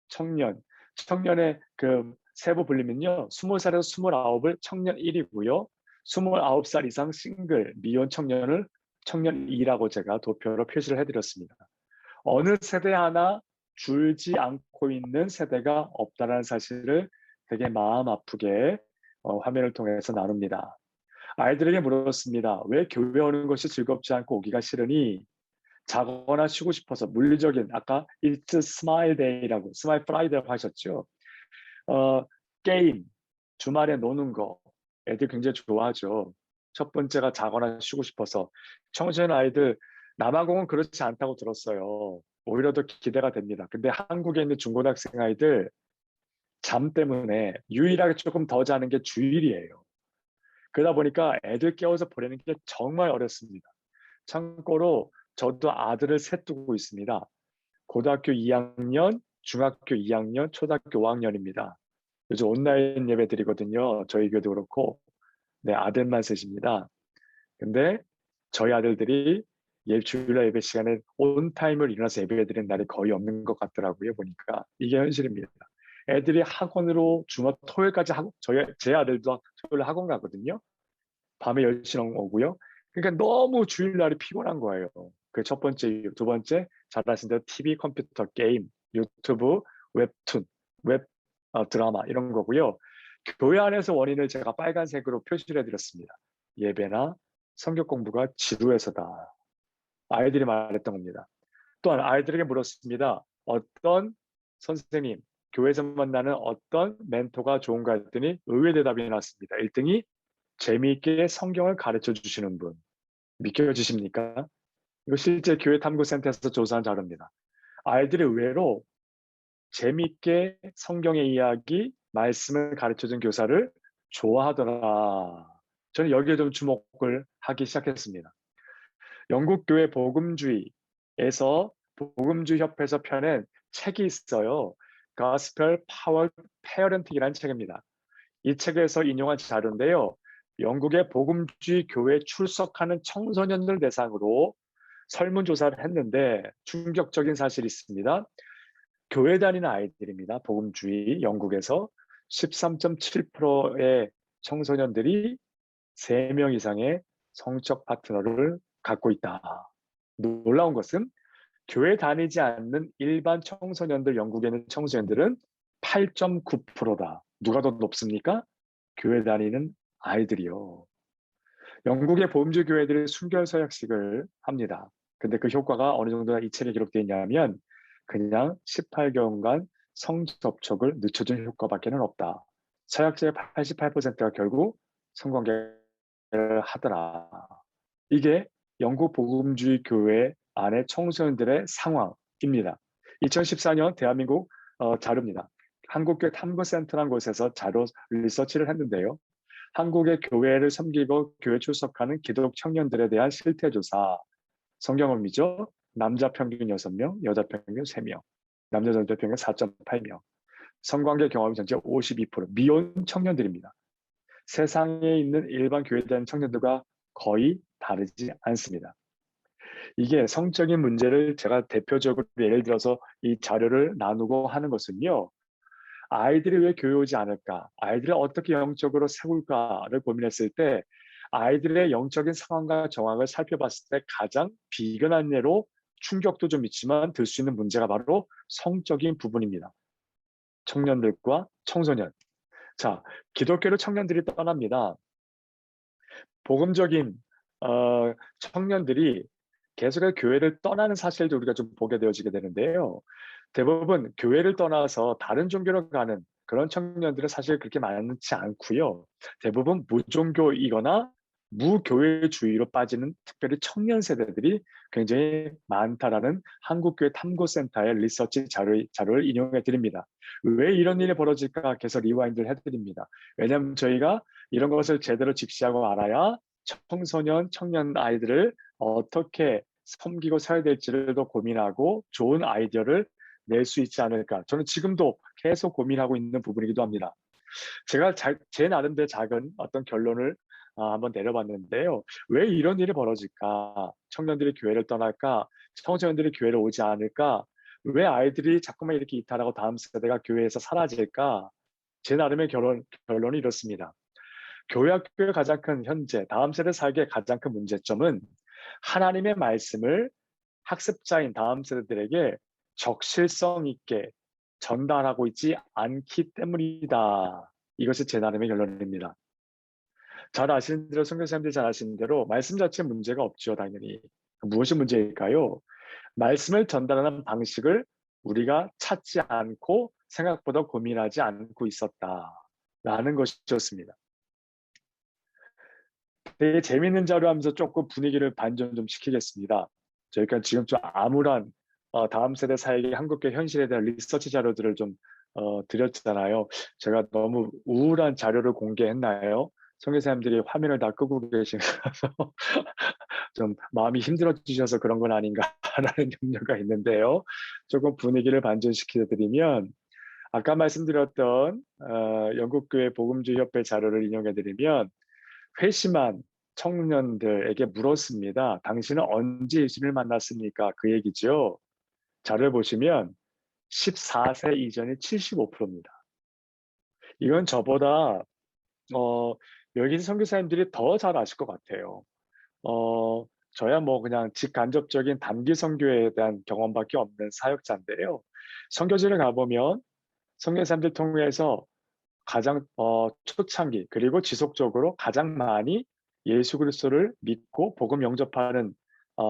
청년의 그 세부 불리면요. 20살에서 29을 청년 1이고요. 29살 이상 싱글 미혼 청년을 청년 2라고 제가 도표로 표시를 해드렸습니다. 어느 세대 하나 줄지 않고 있는 세대가 없다는 사실을 되게 마음 아프게 화면을 통해서 나눕니다. 아이들에게 물었습니다. 왜 교회 오는 것이 즐겁지 않고 오기가 싫으니? 자거나 쉬고 싶어서 물리적인 아까 It's Smile Day라고 Smile Friday라고 하셨죠. 게임 주말에 노는 거 애들 굉장히 좋아하죠. 첫 번째가 자거나 쉬고 싶어서 청소년 아이들 남아공은 그렇지 않다고 들었어요. 오히려 더 기대가 됩니다. 근데 한국에 있는 중고등학생 아이들 잠 때문에 유일하게 조금 더 자는 게 주일이에요. 그러다 보니까 애들 깨워서 보내는 게 정말 어렵습니다. 참고로 저도 아들을 셋 두고 있습니다. 고등학교 2학년, 중학교 2학년, 초등학교 5학년입니다. 요즘 온라인 예배 드리거든요. 저희 교회도 그렇고. 네, 아들만 셋입니다. 근데 저희 아들들이 주일날 예배 시간에 온타임을 일어나서 예배 드리는 날이 거의 없는 것 같더라고요. 보니까. 이게 현실입니다. 애들이 학원으로 토요일까지 제 아들도 토요일 학원 가거든요. 밤에 10시 오고요. 그러니까 너무 주일날이 피곤한 거예요. 그 첫 번째 이유. 두 번째, 잘 아신 대로 TV, 컴퓨터, 게임, 유튜브, 웹툰, 드라마 이런 거고요. 교회 안에서 원인을 제가 빨간색으로 표시를 해드렸습니다. 예배나 성경 공부가 지루해서다. 아이들이 말했던 겁니다. 또한 아이들에게 물었습니다. 어떤 선생님, 교회에서 만나는 어떤 멘토가 좋은가 했더니 의외의 대답이 나왔습니다. 1등이 재미있게 성경을 가르쳐 주시는 분. 믿겨지십니까? 이거 실제 교회 탐구센터에서 조사한 자료입니다. 아이들이 의외로 재미있게 성경의 이야기, 말씀을 가르쳐준 교사를 좋아하더라. 저는 여기에 좀 주목을 하기 시작했습니다. 영국 교회 복음주의에서 복음주의 협회에서 펴낸 책이 있어요. Gospel Power Parenting이라는 책입니다. 이 책에서 인용한 자료인데요. 영국의 복음주의 교회에 출석하는 청소년들 대상으로 설문조사를 했는데 충격적인 사실이 있습니다. 교회 다니는 아이들입니다. 복음주의 영국에서 13.7%의 청소년들이 3명 이상의 성적 파트너를 갖고 있다. 놀라운 것은 교회 다니지 않는 일반 청소년들, 영국에 있는 청소년들은 8.9%다. 누가 더 높습니까? 교회 다니는 아이들이요. 영국의 보험주 교회들이 순결 서약식을 합니다. 근데 그 효과가 어느 정도나 이 책에 기록되어 있냐면 그냥 18개월간 성접촉을 늦춰준 효과밖에는 없다. 서약자의 88%가 결국 성관계를 하더라. 이게 영국 복음주의 교회 안의 청소년들의 상황입니다. 2014년 대한민국 자료입니다. 한국교회 탐구센터라는 곳에서 자료 리서치를 했는데요. 한국의 교회를 섬기고 교회 출석하는 기독 청년들에 대한 실태조사. 성경을 믿죠? 남자 평균 6명, 여자 평균 3명. 남자 전체 평균 4.8명. 성관계 경험이 전체 52%. 미혼 청년들입니다. 세상에 있는 일반 교회에 대한 청년들과 거의 다르지 않습니다. 이게 성적인 문제를 제가 대표적으로 예를 들어서 이 자료를 나누고 하는 것은요. 아이들이 왜 교회 오지 않을까? 아이들을 어떻게 영적으로 세울까를 고민했을 때 아이들의 영적인 상황과 정황을 살펴봤을 때 가장 비근한 예로 충격도 좀 있지만 들 수 있는 문제가 바로 성적인 부분입니다. 청년들과 청소년. 자, 기독교로 청년들이 떠납니다. 복음적인 청년들이 계속해서 교회를 떠나는 사실도 우리가 좀 보게 되어지게 되는데요. 대부분 교회를 떠나서 다른 종교로 가는 그런 청년들은 사실 그렇게 많지 않고요. 대부분 무종교이거나 무교회주의로 빠지는 특별히 청년 세대들이 굉장히 많다라는 한국교회 탐구센터의 리서치 자료를 인용해 드립니다. 왜 이런 일이 벌어질까 계속 리와인드를 해드립니다. 왜냐하면 저희가 이런 것을 제대로 직시하고 알아야 청소년, 청년 아이들을 어떻게 섬기고 살아야 될지를 더 고민하고 좋은 아이디어를 낼 수 있지 않을까. 저는 지금도 계속 고민하고 있는 부분이기도 합니다. 제가 제 나름대로 작은 어떤 결론을 한번 내려봤는데요. 왜 이런 일이 벌어질까? 청년들이 교회를 떠날까? 청소년들이 교회를 오지 않을까? 왜 아이들이 자꾸만 이렇게 이탈하고 다음 세대가 교회에서 사라질까? 제 나름의 결론이 이렇습니다. 교회 학교의 가장 큰 현재, 다음 세대 살기의 가장 큰 문제점은 하나님의 말씀을 학습자인 다음 세대들에게 적실성 있게 전달하고 있지 않기 때문이다. 이것이 제 나름의 결론입니다. 잘 아시는 대로 선교사님들이 잘 아시는 대로 말씀 자체에 문제가 없죠. 당연히. 무엇이 문제일까요? 말씀을 전달하는 방식을 우리가 찾지 않고 생각보다 고민하지 않고 있었다라는 것이었습니다. 되게 재밌는 자료 하면서 조금 분위기를 반전 좀 시키겠습니다. 저희가 지금 좀 암울한 다음 세대 사회의 한국계 현실에 대한 리서치 자료들을 좀 드렸잖아요. 제가 너무 우울한 자료를 공개했나요? 선교사님들이 화면을 다 끄고 계시면서 좀 마음이 힘들어지셔서 그런 건 아닌가라는 염려가 있는데요. 조금 분위기를 반전시켜드리면 아까 말씀드렸던 영국교회 복음주의 협회 자료를 인용해드리면 회심한 청년들에게 물었습니다. 당신은 언제 예수를 만났습니까? 그 얘기죠. 자료를 보시면 14세 이전이 75%입니다. 이건 저보다 여기 있는 선교사님들이 더 잘 아실 것 같아요. 저야 뭐 그냥 직간접적인 단기 선교에 대한 경험밖에 없는 사역자인데요. 선교지를 가보면 선교사님들 통해서 가장 초창기 그리고 지속적으로 가장 많이 예수 그리스도를 믿고 복음 영접하는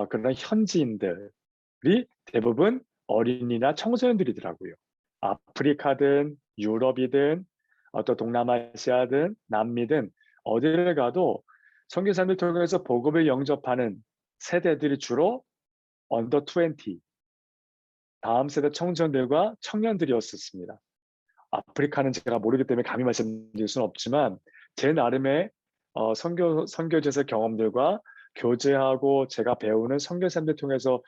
그런 현지인들이 대부분 어린이나 청소년들이더라고요. 아프리카든 유럽이든 또 동남아시아든 남미든 어디를 가도 선교사님을 통해서 복음을 영접하는 세대들이 주로 언더 20, 다음 세대 청소년들과 청년들이었었습니다. 아프리카는 제가 모르기 때문에 감히 말씀드릴 수는 없지만 제 나름의 선교지에서 경험들과 교제하고 제가 배우는 선교사님들 통해서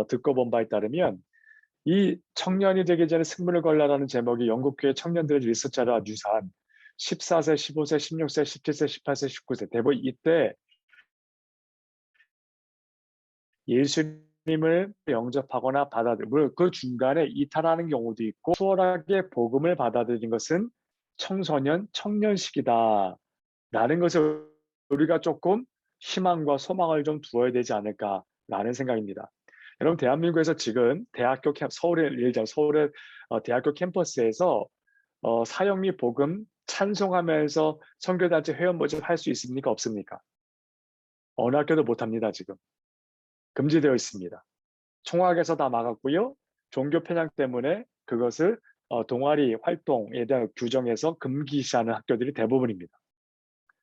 듣고 본 바에 따르면 이 청년이 되기 전에 승문을 걸라라는 제목이 영국교회 청년들의 리서치와 유사한 14세, 15세, 16세, 17세, 18세, 19세 대부분 이때 예수님을 영접하거나 물론 그 중간에 이탈하는 경우도 있고 수월하게 복음을 받아들인 것은 청소년, 청년 시기다 라는 것을 우리가 조금 희망과 소망을 좀 두어야 되지 않을까라는 생각입니다. 여러분 대한민국에서 지금 서울의 예를 들자면 서울의 대학교 캠퍼스에서 사역 및 복음 찬송하면서 선교단체 회원 모집 할 수 있습니까? 없습니까? 어느 학교도 못합니다. 지금 금지되어 있습니다. 총학에서 다 막았고요. 종교 편향 때문에 그것을 동아리 활동에 대한 규정에서 금기시하는 학교들이 대부분입니다.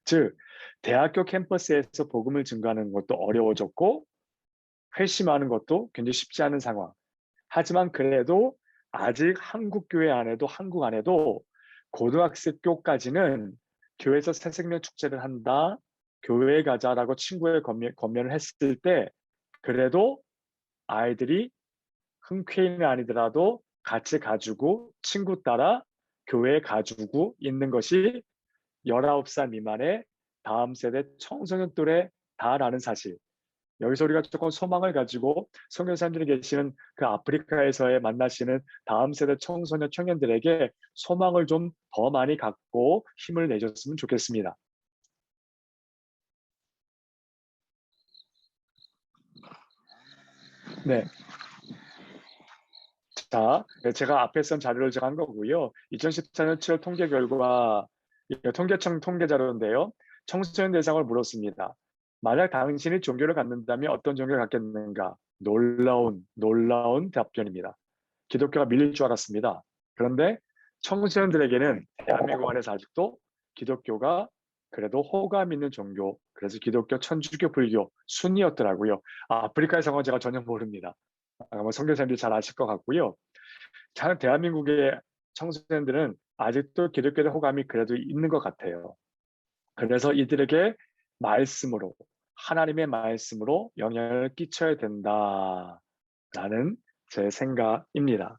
즉 대학교 캠퍼스에서 복음을 증거하는 것도 어려워졌고 회심하는 것도 굉장히 쉽지 않은 상황. 하지만 그래도 아직 한국 안에도 고등학교까지는 교회에서 새생명 축제를 한다. 교회에 가자라고 친구에 권면을 했을 때 그래도 아이들이 흔쾌히는 아니더라도 같이 가지고 친구 따라 교회에 가지고 있는 것이 19살 미만의 다음 세대 청소년 또래다라는 사실. 여기서 우리가 조금 소망을 가지고 선교사님들이 계시는 그 아프리카에서의 만나시는 다음 세대 청소년 청년들에게 소망을 좀 더 많이 갖고 힘을 내줬으면 좋겠습니다. 네. 자, 제가 앞에 쓴 자료를 제가 한 거고요. 2014년 7월 통계 결과, 통계청 통계 자료인데요. 청소년 대상을 물었습니다. 만약 당신이 종교를 갖는다면 어떤 종교를 갖겠는가? 놀라운 답변입니다. 기독교가 밀릴 줄 알았습니다. 그런데 청소년들에게는 대한민국 안에서 아직도 기독교가 그래도 호감 있는 종교, 그래서 기독교, 천주교, 불교, 순이었더라고요. 아프리카의 상황은 제가 전혀 모릅니다. 아마 선교사님들이 잘 아실 것 같고요. 대한민국의 청소년들은 아직도 기독교의 호감이 그래도 있는 것 같아요. 그래서 이들에게 말씀으로, 하나님의 말씀으로 영향을 끼쳐야 된다라는 제 생각입니다.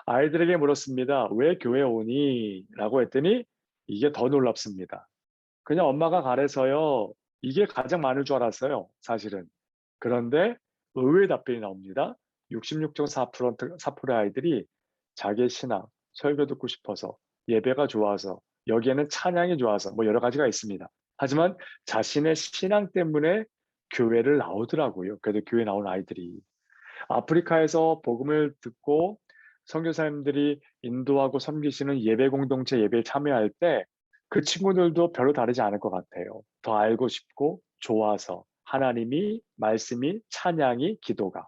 아이들에게 물었습니다. 왜 교회 오니? 라고 했더니 이게 더 놀랍습니다. 그냥 엄마가 가래서요. 이게 가장 많을 줄 알았어요. 사실은. 그런데 의외의 답변이 나옵니다. 66.4%의 아이들이 자기의 신앙, 설교 듣고 싶어서, 예배가 좋아서, 여기에는 찬양이 좋아서 뭐 여러 가지가 있습니다. 하지만 자신의 신앙 때문에 교회를 나오더라고요. 그래도 교회 나온 아이들이. 아프리카에서 복음을 듣고 선교사님들이 인도하고 섬기시는 예배 공동체 예배에 참여할 때 그 친구들도 별로 다르지 않을 것 같아요. 더 알고 싶고 좋아서 하나님이 말씀이 찬양이 기도가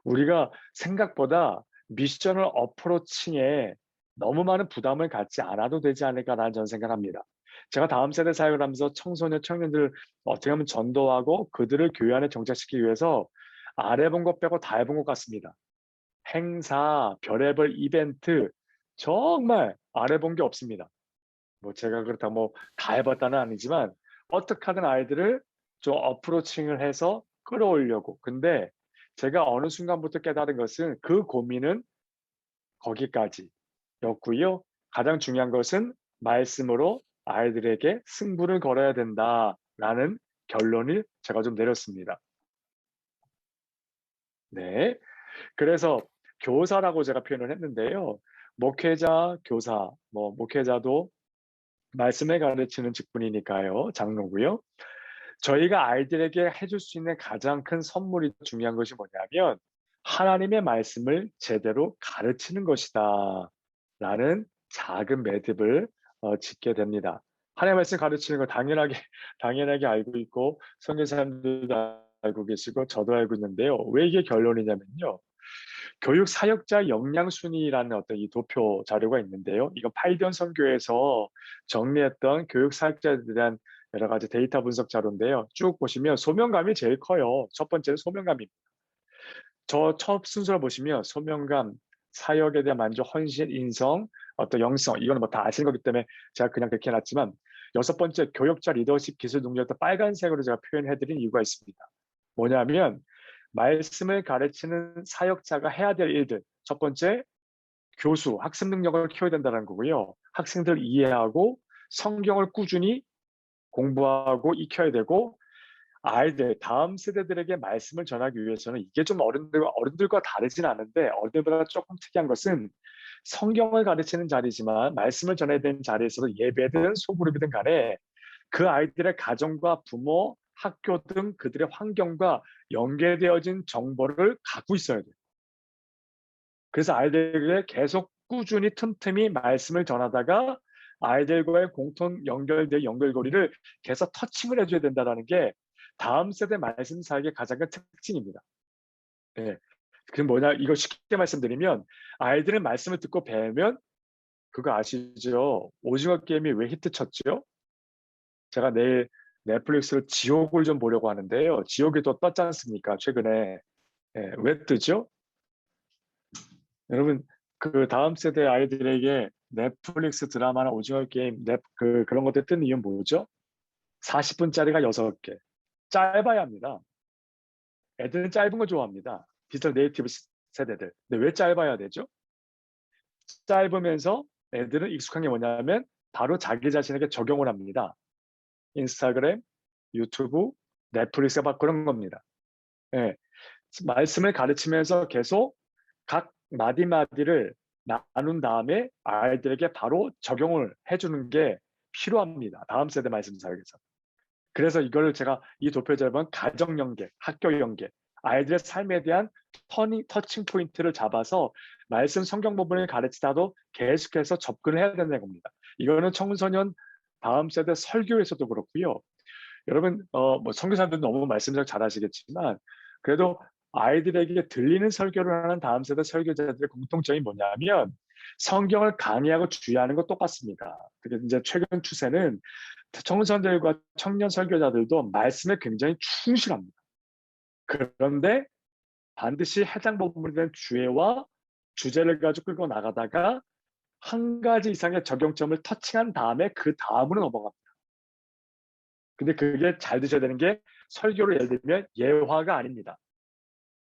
우리가 생각보다 미션을 어프로칭에 너무 많은 부담을 갖지 않아도 되지 않을까라는 저는 생각합니다. 제가 다음 세대 사역을 하면서 청소년, 청년들 어떻게 하면 전도하고 그들을 교회 안에 정착시키기 위해서 안 해본 것 빼고 다 해본 것 같습니다. 행사, 별의별 이벤트 정말 안 해본 게 없습니다. 뭐 제가 그렇다고 뭐 다 해봤다는 아니지만 어떻게 하든 아이들을 좀 어프로칭을 해서 끌어오려고. 근데 제가 어느 순간부터 깨달은 것은 그 고민은 거기까지였고요. 가장 중요한 것은 말씀으로 아이들에게 승부를 걸어야 된다라는 결론을 제가 좀 내렸습니다. 네. 그래서 교사라고 제가 표현을 했는데요. 목회자, 교사, 뭐 목회자도 말씀을 가르치는 직분이니까요. 장로고요. 저희가 아이들에게 해줄 수 있는 가장 큰 선물이 중요한 것이 뭐냐면 하나님의 말씀을 제대로 가르치는 것이다. 라는 작은 매듭을 짓게 됩니다. 하나님의 말씀 가르치는 거 당연하게 당연하게 알고 있고 성경 사람들도 알고 계시고 저도 알고 있는데요. 왜 이게 결론이냐면요. 교육 사역자 역량 순위라는 어떤 이 도표 자료가 있는데요. 이건 파이던 선교에서 정리했던 교육 사역자에 대한 여러 가지 데이터 분석 자료인데요. 쭉 보시면 소명감이 제일 커요. 첫 번째는 소명감입니다. 저 첫 순서를 보시면 소명감, 사역에 대한 만족, 헌신, 인성, 어떤 영성, 이거는 뭐 다 아시는 거기 때문에 제가 그냥 그렇게 해놨지만 여섯 번째 교역자 리더십 기술 능력도 빨간색으로 제가 표현해드린 이유가 있습니다. 뭐냐면 말씀을 가르치는 사역자가 해야 될 일들. 첫 번째, 교수, 학습 능력을 키워야 된다는 거고요. 학생들 이해하고 성경을 꾸준히 공부하고 익혀야 되고 아이들, 다음 세대들에게 말씀을 전하기 위해서는 이게 좀 어른들과 다르진 않은데 어른들보다 조금 특이한 것은 성경을 가르치는 자리지만 말씀을 전해야 되는 자리에서도 예배든 소그룹이든 간에 그 아이들의 가정과 부모, 학교 등 그들의 환경과 연계되어진 정보를 갖고 있어야 돼요. 그래서 아이들에게 계속 꾸준히 틈틈이 말씀을 전하다가 아이들과의 공통 연결된 연결고리를 계속 터칭을 해줘야 된다는 게 다음 세대 말씀 사역의 가장 큰 특징입니다. 예. 그게 뭐냐, 이거 쉽게 말씀드리면 아이들은 말씀을 듣고 배우면 그거 아시죠? 오징어 게임이 왜 히트 쳤죠? 제가 내일 넷플릭스로 지옥을 좀 보려고 하는데요. 지옥이 또 떴지 않습니까? 최근에. 예, 왜 뜨죠? 여러분, 그 다음 세대 아이들에게 넷플릭스 드라마나 오징어 게임, 그런 것들 뜨는 이유는 뭐죠? 40분짜리가 6개. 짧아야 합니다. 애들은 짧은 거 좋아합니다. 디지털 네이티브 세대들. 근데 왜 짧아야 되죠? 짧으면서 애들은 익숙한 게 뭐냐면 바로 자기 자신에게 적용을 합니다. 인스타그램, 유튜브, 넷플릭스 막 그런 겁니다. 예. 말씀을 가르치면서 계속 각 마디마디를 나눈 다음에 아이들에게 바로 적용을 해주는 게 필요합니다. 다음 세대 말씀 사역에서. 그래서 이걸 제가 이 도표에 잡은 가정 연계, 학교 연계, 아이들의 삶에 대한 터칭 포인트를 잡아서 말씀 성경 부분을 가르치다도 계속해서 접근을 해야 된다는 겁니다. 이거는 청소년 다음 세대 설교에서도 그렇고요. 여러분, 뭐 선교사님들 너무 말씀 잘 하시겠지만 그래도 아이들에게 들리는 설교를 하는 다음 세대 설교자들의 공통점이 뭐냐면 성경을 강의하고 주의하는 것 똑같습니다. 그래서 이제 최근 추세는 청소년들과 청년 설교자들도 말씀에 굉장히 충실합니다. 그런데 반드시 해당 부분에 대한 주의와 주제를 가지고 끌고 나가다가 한 가지 이상의 적용점을 터칭한 다음에 그 다음으로 넘어갑니다. 근데 그게 잘 드셔야 되는 게 설교를 예를 들면 예화가 아닙니다.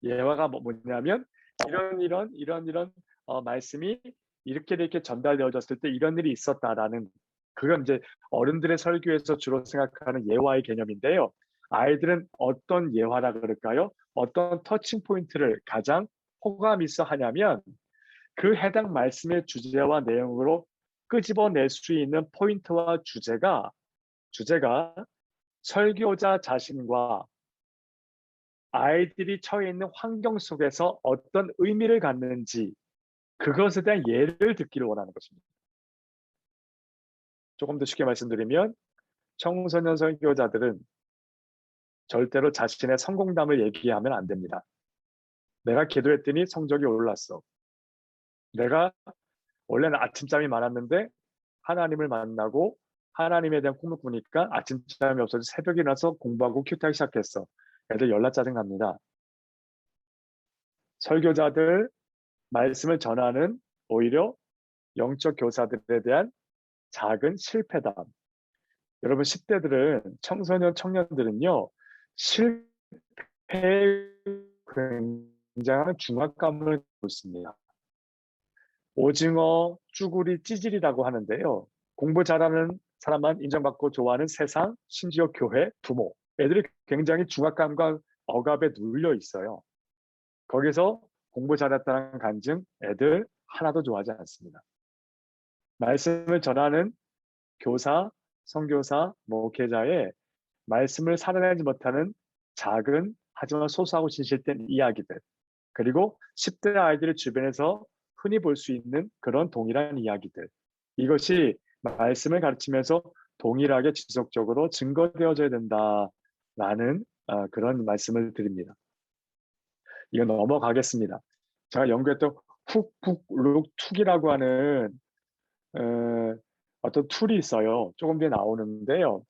예화가 뭐냐면 이런 말씀이 이렇게 전달되어졌을 때 이런 일이 있었다라는 그건 이제 어른들의 설교에서 주로 생각하는 예화의 개념인데요. 아이들은 어떤 예화라 그럴까요? 어떤 터칭 포인트를 가장 호감 있어 하냐면 그 해당 말씀의 주제와 내용으로 끄집어낼 수 있는 포인트와 주제가 설교자 자신과 아이들이 처해 있는 환경 속에서 어떤 의미를 갖는지 그것에 대한 예를 듣기를 원하는 것입니다. 조금 더 쉽게 말씀드리면 청소년 설교자들은 절대로 자신의 성공담을 얘기하면 안 됩니다. 내가 기도했더니 성적이 올랐어. 내가 원래는 아침잠이 많았는데 하나님을 만나고 하나님에 대한 꿈을 꾸니까 아침잠이 없어져 새벽에 일어나서 공부하고 큐티하기 시작했어. 애들 열나 짜증납니다. 설교자들 말씀을 전하는 오히려 영적 교사들에 대한 작은 실패담. 여러분 10대들은 청소년 청년들은요. 실패에 굉장한 중압감을 갖고 있습니다. 오징어, 쭈구리, 찌질이라고 하는데요. 공부 잘하는 사람만 인정받고 좋아하는 세상, 심지어 교회, 부모. 애들이 굉장히 중압감과 억압에 눌려 있어요. 거기서 공부 잘했다는 간증 애들 하나도 좋아하지 않습니다. 말씀을 전하는 교사, 선교사, 목회자의 말씀을 살아내지 못하는 작은 하지만 소소하고 진실된 이야기들 그리고 10대 아이들의 주변에서 흔히 볼 수 있는 그런 동일한 이야기들 이것이 말씀을 가르치면서 동일하게 지속적으로 증거되어져야 된다라는 그런 말씀을 드립니다. 이거 넘어가겠습니다. 제가 연구했던 훅북룩툭이라고 하는 어떤 툴이 있어요. 조금 뒤에 나오는데요.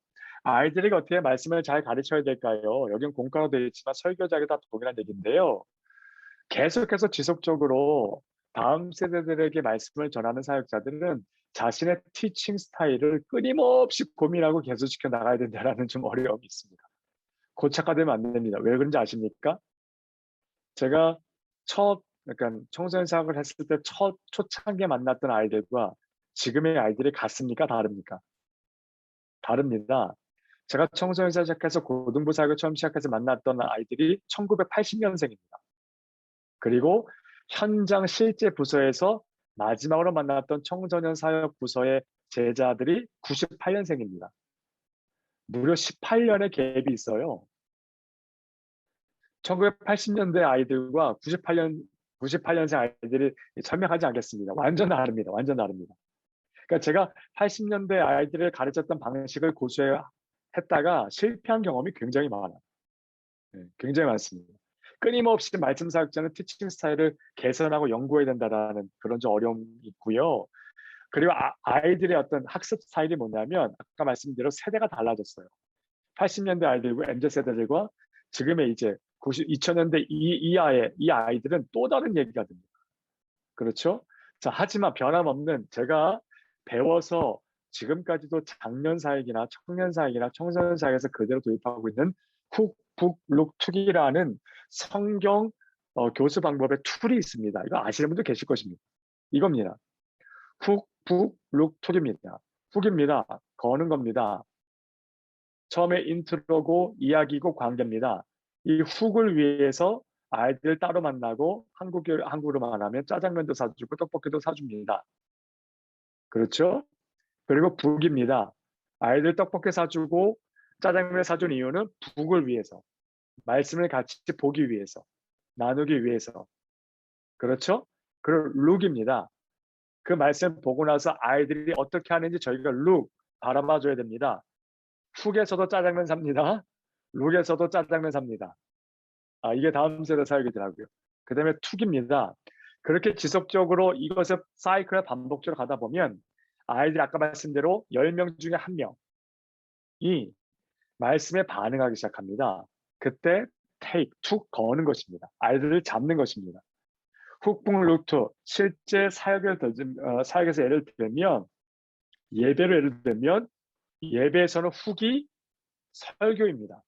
아이들에게 어떻게 말씀을 잘 가르쳐야 될까요? 여긴 공과로 되어 있지만 설교자에게 다 동일한 얘기인데요. 계속해서 지속적으로 다음 세대들에게 말씀을 전하는 사역자들은 자신의 티칭 스타일을 끊임없이 고민하고 개선시켜 나가야 된다는 좀 어려움이 있습니다. 고착화되면 안 됩니다. 왜 그런지 아십니까? 제가 약간 청소년 사역을 했을 때 초창기에 만났던 아이들과 지금의 아이들이 같습니까? 다릅니까? 다릅니다. 제가 청소년 사역 시작해서 고등부 사역을 처음 시작해서 만났던 아이들이 1980년생입니다. 그리고 현장 실제 부서에서 마지막으로 만났던 청소년 사역 부서의 제자들이 98년생입니다. 무려 18년의 갭이 있어요. 1980년대 아이들과 98년생 아이들이 설명하지 않겠습니다. 완전 다릅니다. 완전 다릅니다. 그러니까 제가 80년대 아이들을 가르쳤던 방식을 고수했다가 실패한 경험이 굉장히 많아요. 네, 굉장히 많습니다. 끊임없이 말씀 사역자는 티칭 스타일을 개선하고 연구해야 된다는 그런 좀 어려움이 있고요. 그리고 아이들의 어떤 학습 스타일이 뭐냐면 아까 말씀드린 세대가 달라졌어요. 80년대 아이들과 MZ세대들과 지금의 이제 2000년대 이 아이들은 또 다른 얘기가 됩니다. 그렇죠? 자, 하지만 변함없는 제가 배워서 지금까지도 장년 사역이나 청년 사역이나 청소년 사역에서 그대로 도입하고 있는 훅북룩툭이라는 성경 교수 방법의 툴이 있습니다. 이거 아시는 분도 계실 것입니다. 이겁니다. 훅북룩툭입니다. 훅입니다. 거는 겁니다. 처음에 인트로고 이야기고 관계입니다. 이 훅을 위해서 아이들 따로 만나고 한국으로 말하면 짜장면도 사주고 떡볶이도 사줍니다. 그렇죠? 그리고 북입니다. 아이들 떡볶이 사주고 짜장면 사준 이유는 북을 위해서, 말씀을 같이 보기 위해서, 나누기 위해서. 그렇죠? 그리고 룩입니다. 그 말씀 보고 나서 아이들이 어떻게 하는지 저희가 룩 바라봐 줘야 됩니다. 훅에서도 짜장면 삽니다. 룩에서도 짜장면 삽니다. 이게 다음 세대 사역이더라고요. 그 다음에 툭입니다. 그렇게 지속적으로 이것을 사이클을 반복적으로 가다 보면 아이들이 아까 말씀대로 10명 중에 1명이 말씀에 반응하기 시작합니다. 그때 take, 툭 거는 것입니다. 아이들을 잡는 것입니다. 훅북 루트, 실제 사역에서 예를 들면 예배를 예를 들면 예배에서는 훅이 설교입니다.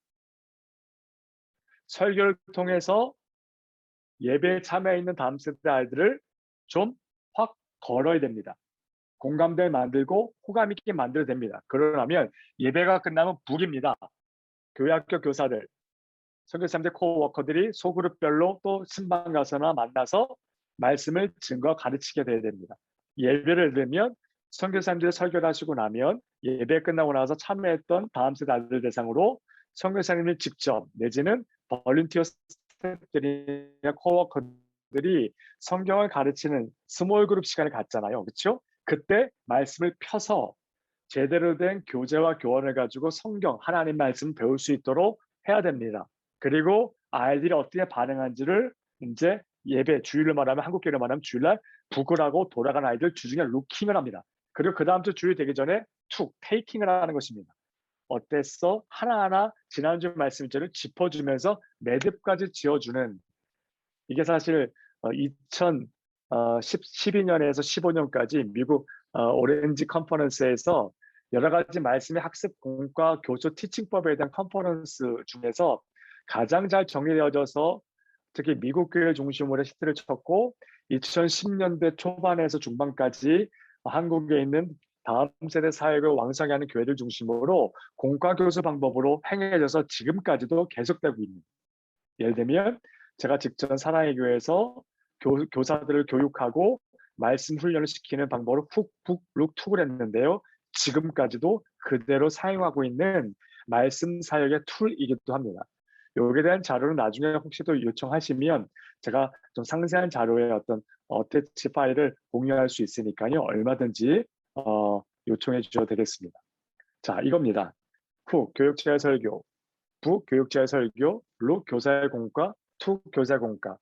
설교를 통해서 예배에 참여해 있는 다음 세대 아이들을 좀 확 걸어야 됩니다. 공감대를 만들고 호감 있게 만들어야 됩니다. 그러려면 예배가 끝나면 북입니다. 교회학교 교사들, 선교사님들 코워커들이 소그룹별로 또 신방 가서나 만나서 말씀을 증거 가르치게 돼야 됩니다. 예배를 들면 선교사님들이 설교를 하시고 나면 예배 끝나고 나서 참여했던 다음 세대 아이들 대상으로 선교사님이 직접 내지는 볼런티어 스태프들이나 코워커들이 성경을 가르치는 스몰 그룹 시간을 갖잖아요. 그렇죠? 그때 말씀을 펴서 제대로 된 교제와 교원을 가지고 성경, 하나님 말씀 배울 수 있도록 해야 됩니다. 그리고 아이들이 어떻게 반응한지를 이제 예배, 주일을 말하면 한국교회를 말하면 주일날 북을 하고 돌아간 아이들 주중에 루킹을 합니다. 그리고 그 다음 주 주일 되기 전에 툭, 테이킹을 하는 것입니다. 어땠어? 하나하나 지난주 말씀처럼 짚어주면서 매듭까지 지어주는 이게 사실 2012년에서 15년까지 미국 오렌지 컨퍼런스에서 여러 가지 말씀의 학습 공과 교수 티칭법에 대한 컨퍼런스 중에서 가장 잘 정리되어져서 특히 미국 교회 중심으로 히트를 쳤고 2010년대 초반에서 중반까지 한국에 있는 다음 세대 사역을 왕성히 하는 교회들 중심으로 공과 교수 방법으로 행해져서 지금까지도 계속되고 있는 예를 들면 제가 직접 사랑의 교회에서 교사들을 교육하고 말씀 훈련을 시키는 방법으로 훅북룩툭을 했는데요. 지금까지도 그대로 사용하고 있는 말씀 사역의 툴이기도 합니다. 여기에 대한 자료는 나중에 혹시 또 요청하시면 제가 좀 상세한 자료의 어떤 어태치 파일을 공유할 수 있으니까요. 얼마든지 요청해 주셔도 되겠습니다. 자, 이겁니다. 후, 교육자의 설교. 부, 교육자의 설교. 루, 교사의 공과. 투, 교사의 공과.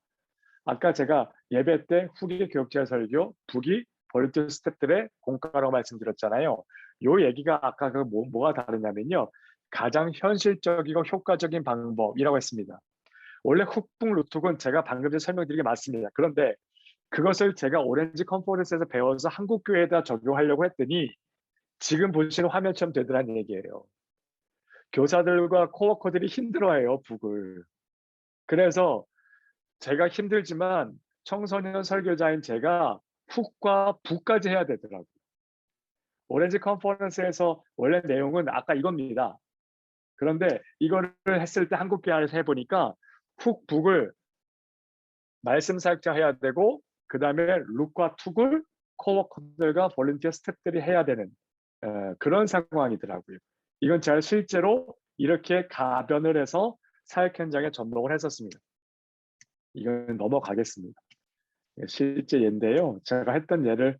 아까 제가 예배 때 후기 교육자의 설교, 북이 볼런티어 스태프들의 공과라고 말씀드렸잖아요. 요 얘기가 아까 그 뭐가 다르냐면요. 가장 현실적이고 효과적인 방법이라고 했습니다. 원래 훅북 루톡은 제가 방금 전에 설명드린 게 맞습니다. 그런데 그것을 제가 오렌지 컨퍼런스에서 배워서 한국 교회에다 적용하려고 했더니 지금 보시는 화면처럼 되더라는 얘기예요. 교사들과 코워커들이 힘들어해요, 북을. 그래서 제가 힘들지만 청소년 설교자인 제가 훅과 북까지 해야 되더라고요. 오렌지 컨퍼런스에서 원래 내용은 아까 이겁니다. 그런데 이거를 했을 때 한국 계열에서 해보니까 훅, 북을 말씀 사역자 해야 되고 그 다음에 룩과 툭을 코워커들과 볼런티어 스태프들이 해야 되는 그런 상황이더라고요. 이건 제가 실제로 이렇게 가변을 해서 사역 현장에 접목을 했었습니다. 이건 넘어가겠습니다. 실제 예인데요. 제가 했던 예를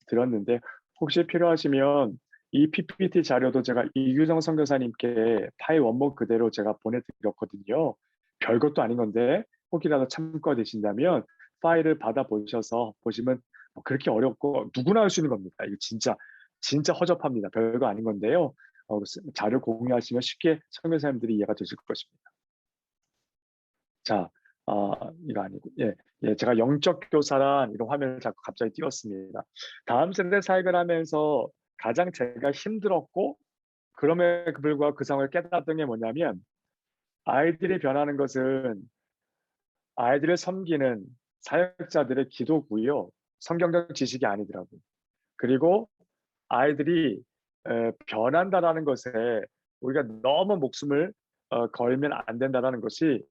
들었는데 혹시 필요하시면 이 PPT 자료도 제가 이규정 선교사님께 파일 원본 그대로 제가 보내드렸거든요. 별것도 아닌 건데 혹이라도 참고가 되신다면 파일을 받아보셔서 보시면 그렇게 어렵고 누구나 할 수 있는 겁니다. 이거 진짜 허접합니다. 별거 아닌 건데요. 자료 공유하시면 쉽게 선교사님들이 이해가 되실 것입니다. 자, 이거 아니고, 제가 영적 교사란 이런 화면을 자꾸 갑자기 띄웠습니다. 다음 세대 사역을 하면서 가장 제가 힘들었고, 그럼에도 불구하고 그 상황을 깨달았던 게 뭐냐면, 아이들이 변하는 것은 아이들을 섬기는 사역자들의 기도고요. 성경적 지식이 아니더라고요. 그리고 아이들이 변한다라는 것에 우리가 너무 목숨을 걸면 안 된다라는 것이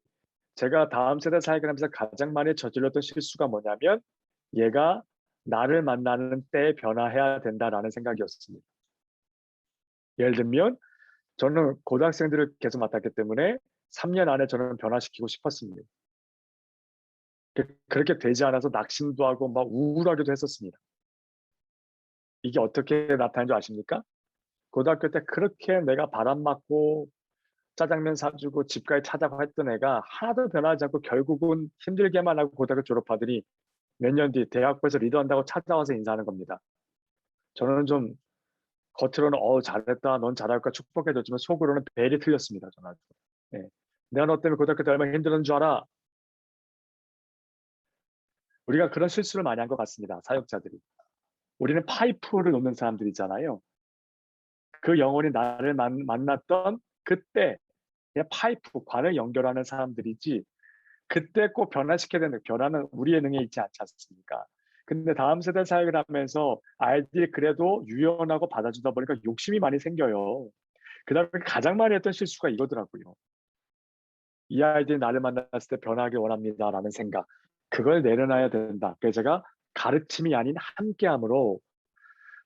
제가 다음 세대 사역을 하면서 가장 많이 저질렀던 실수가 뭐냐면 얘가 나를 만나는 때에 변화해야 된다라는 생각이었습니다. 예를 들면 저는 고등학생들을 계속 맡았기 때문에 3년 안에 저는 변화시키고 싶었습니다. 그렇게 되지 않아서 낙심도 하고 막 우울하기도 했었습니다. 이게 어떻게 나타나는 줄 아십니까? 고등학교 때 그렇게 내가 바람 맞고 짜장면 사주고 집까지 찾아가 했던 애가 하나도 변하지 않고 결국은 힘들게만 하고 고등학교 졸업하더니 몇 년 뒤 대학부에서 리더한다고 찾아와서 인사하는 겁니다. 저는 좀 겉으로는 잘했다, 넌 잘할 거야 축복해줬지만 속으로는 벨이 틀렸습니다. 저는. 예. 내가 너 때문에 고등학교 때 얼마나 힘들었는 줄 알아? 우리가 그런 실수를 많이 한 것 같습니다. 사역자들이. 우리는 파이프를 놓는 사람들이잖아요. 그 영혼이 나를 만났던 그때 그냥 파이프, 관을 연결하는 사람들이지 그때 꼭 변화시켜야 되는 변화는 우리의 능력에 있지 않지 않습니까? 근데 다음 세대 사역을 하면서 아이들이 그래도 유연하고 받아주다 보니까 욕심이 많이 생겨요. 그 다음에 가장 많이 했던 실수가 이거더라고요. 이 아이들이 나를 만났을 때 변하길 원합니다라는 생각. 그걸 내려놔야 된다. 그래서 제가 가르침이 아닌 함께함으로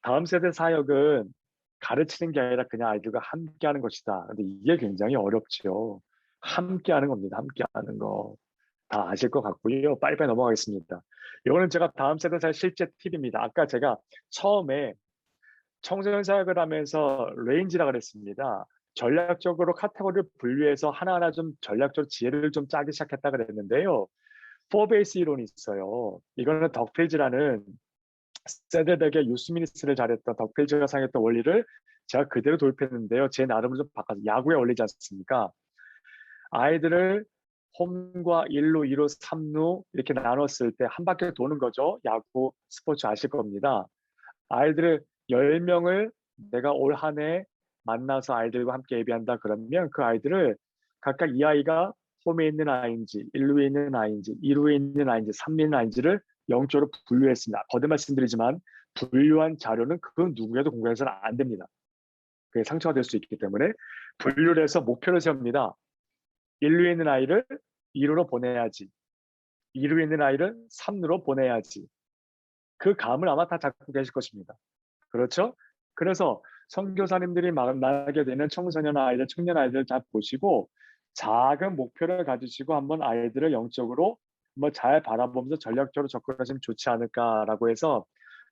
다음 세대 사역은 가르치는 게 아니라 그냥 아이들과 함께하는 것이다. 근데 이게 굉장히 어렵죠. 함께하는 겁니다. 함께하는 거. 다 아실 것 같고요. 빨리빨리 넘어가겠습니다. 이거는 제가 다음 세대 사역 실제 팁입니다. 아까 제가 처음에 청소년 사역을 하면서 레인지라 그랬습니다. 전략적으로 카테고리를 분류해서 하나하나 좀 전략적 지혜를 좀 짜기 시작했다 그랬는데요. 포베이스 이론이 있어요. 이거는 덕필즈라는 세대에게 유스미니스를 잘했던 덕필즈가 사용했던 원리를 제가 그대로 도입했는데요. 제 나름으로 좀 바꿔서 야구에 올리지 않습니까? 아이들을 홈과 1루, 2루, 3루 이렇게 나눴을 때 한 바퀴 도는 거죠. 야구 스포츠 아실 겁니다. 아이들을 10명을 내가 올 한 해 만나서 아이들과 함께 예배한다 그러면 그 아이들을 각각 이 아이가 홈에 있는 아이인지 1루에 있는 아이인지 2루에 있는 아이인지 3루에 있는 아이인지를 영적으로 분류했습니다. 거듭 말씀드리지만 분류한 자료는 그 누구에도 공개해서는 안 됩니다. 그게 상처가 될 수 있기 때문에 분류를 해서 목표를 세웁니다. 1루에 있는 아이를 2루로 보내야지. 2루에 있는 아이를 3루로 보내야지. 그 감을 아마 다 잡고 계실 것입니다. 그렇죠? 그래서 선교사님들이 만나게 되는 청소년 아이들, 청년 아이들 다 보시고 작은 목표를 가지시고 한번 아이들을 영적으로 한번 잘 바라보면서 전략적으로 접근하시면 좋지 않을까라고 해서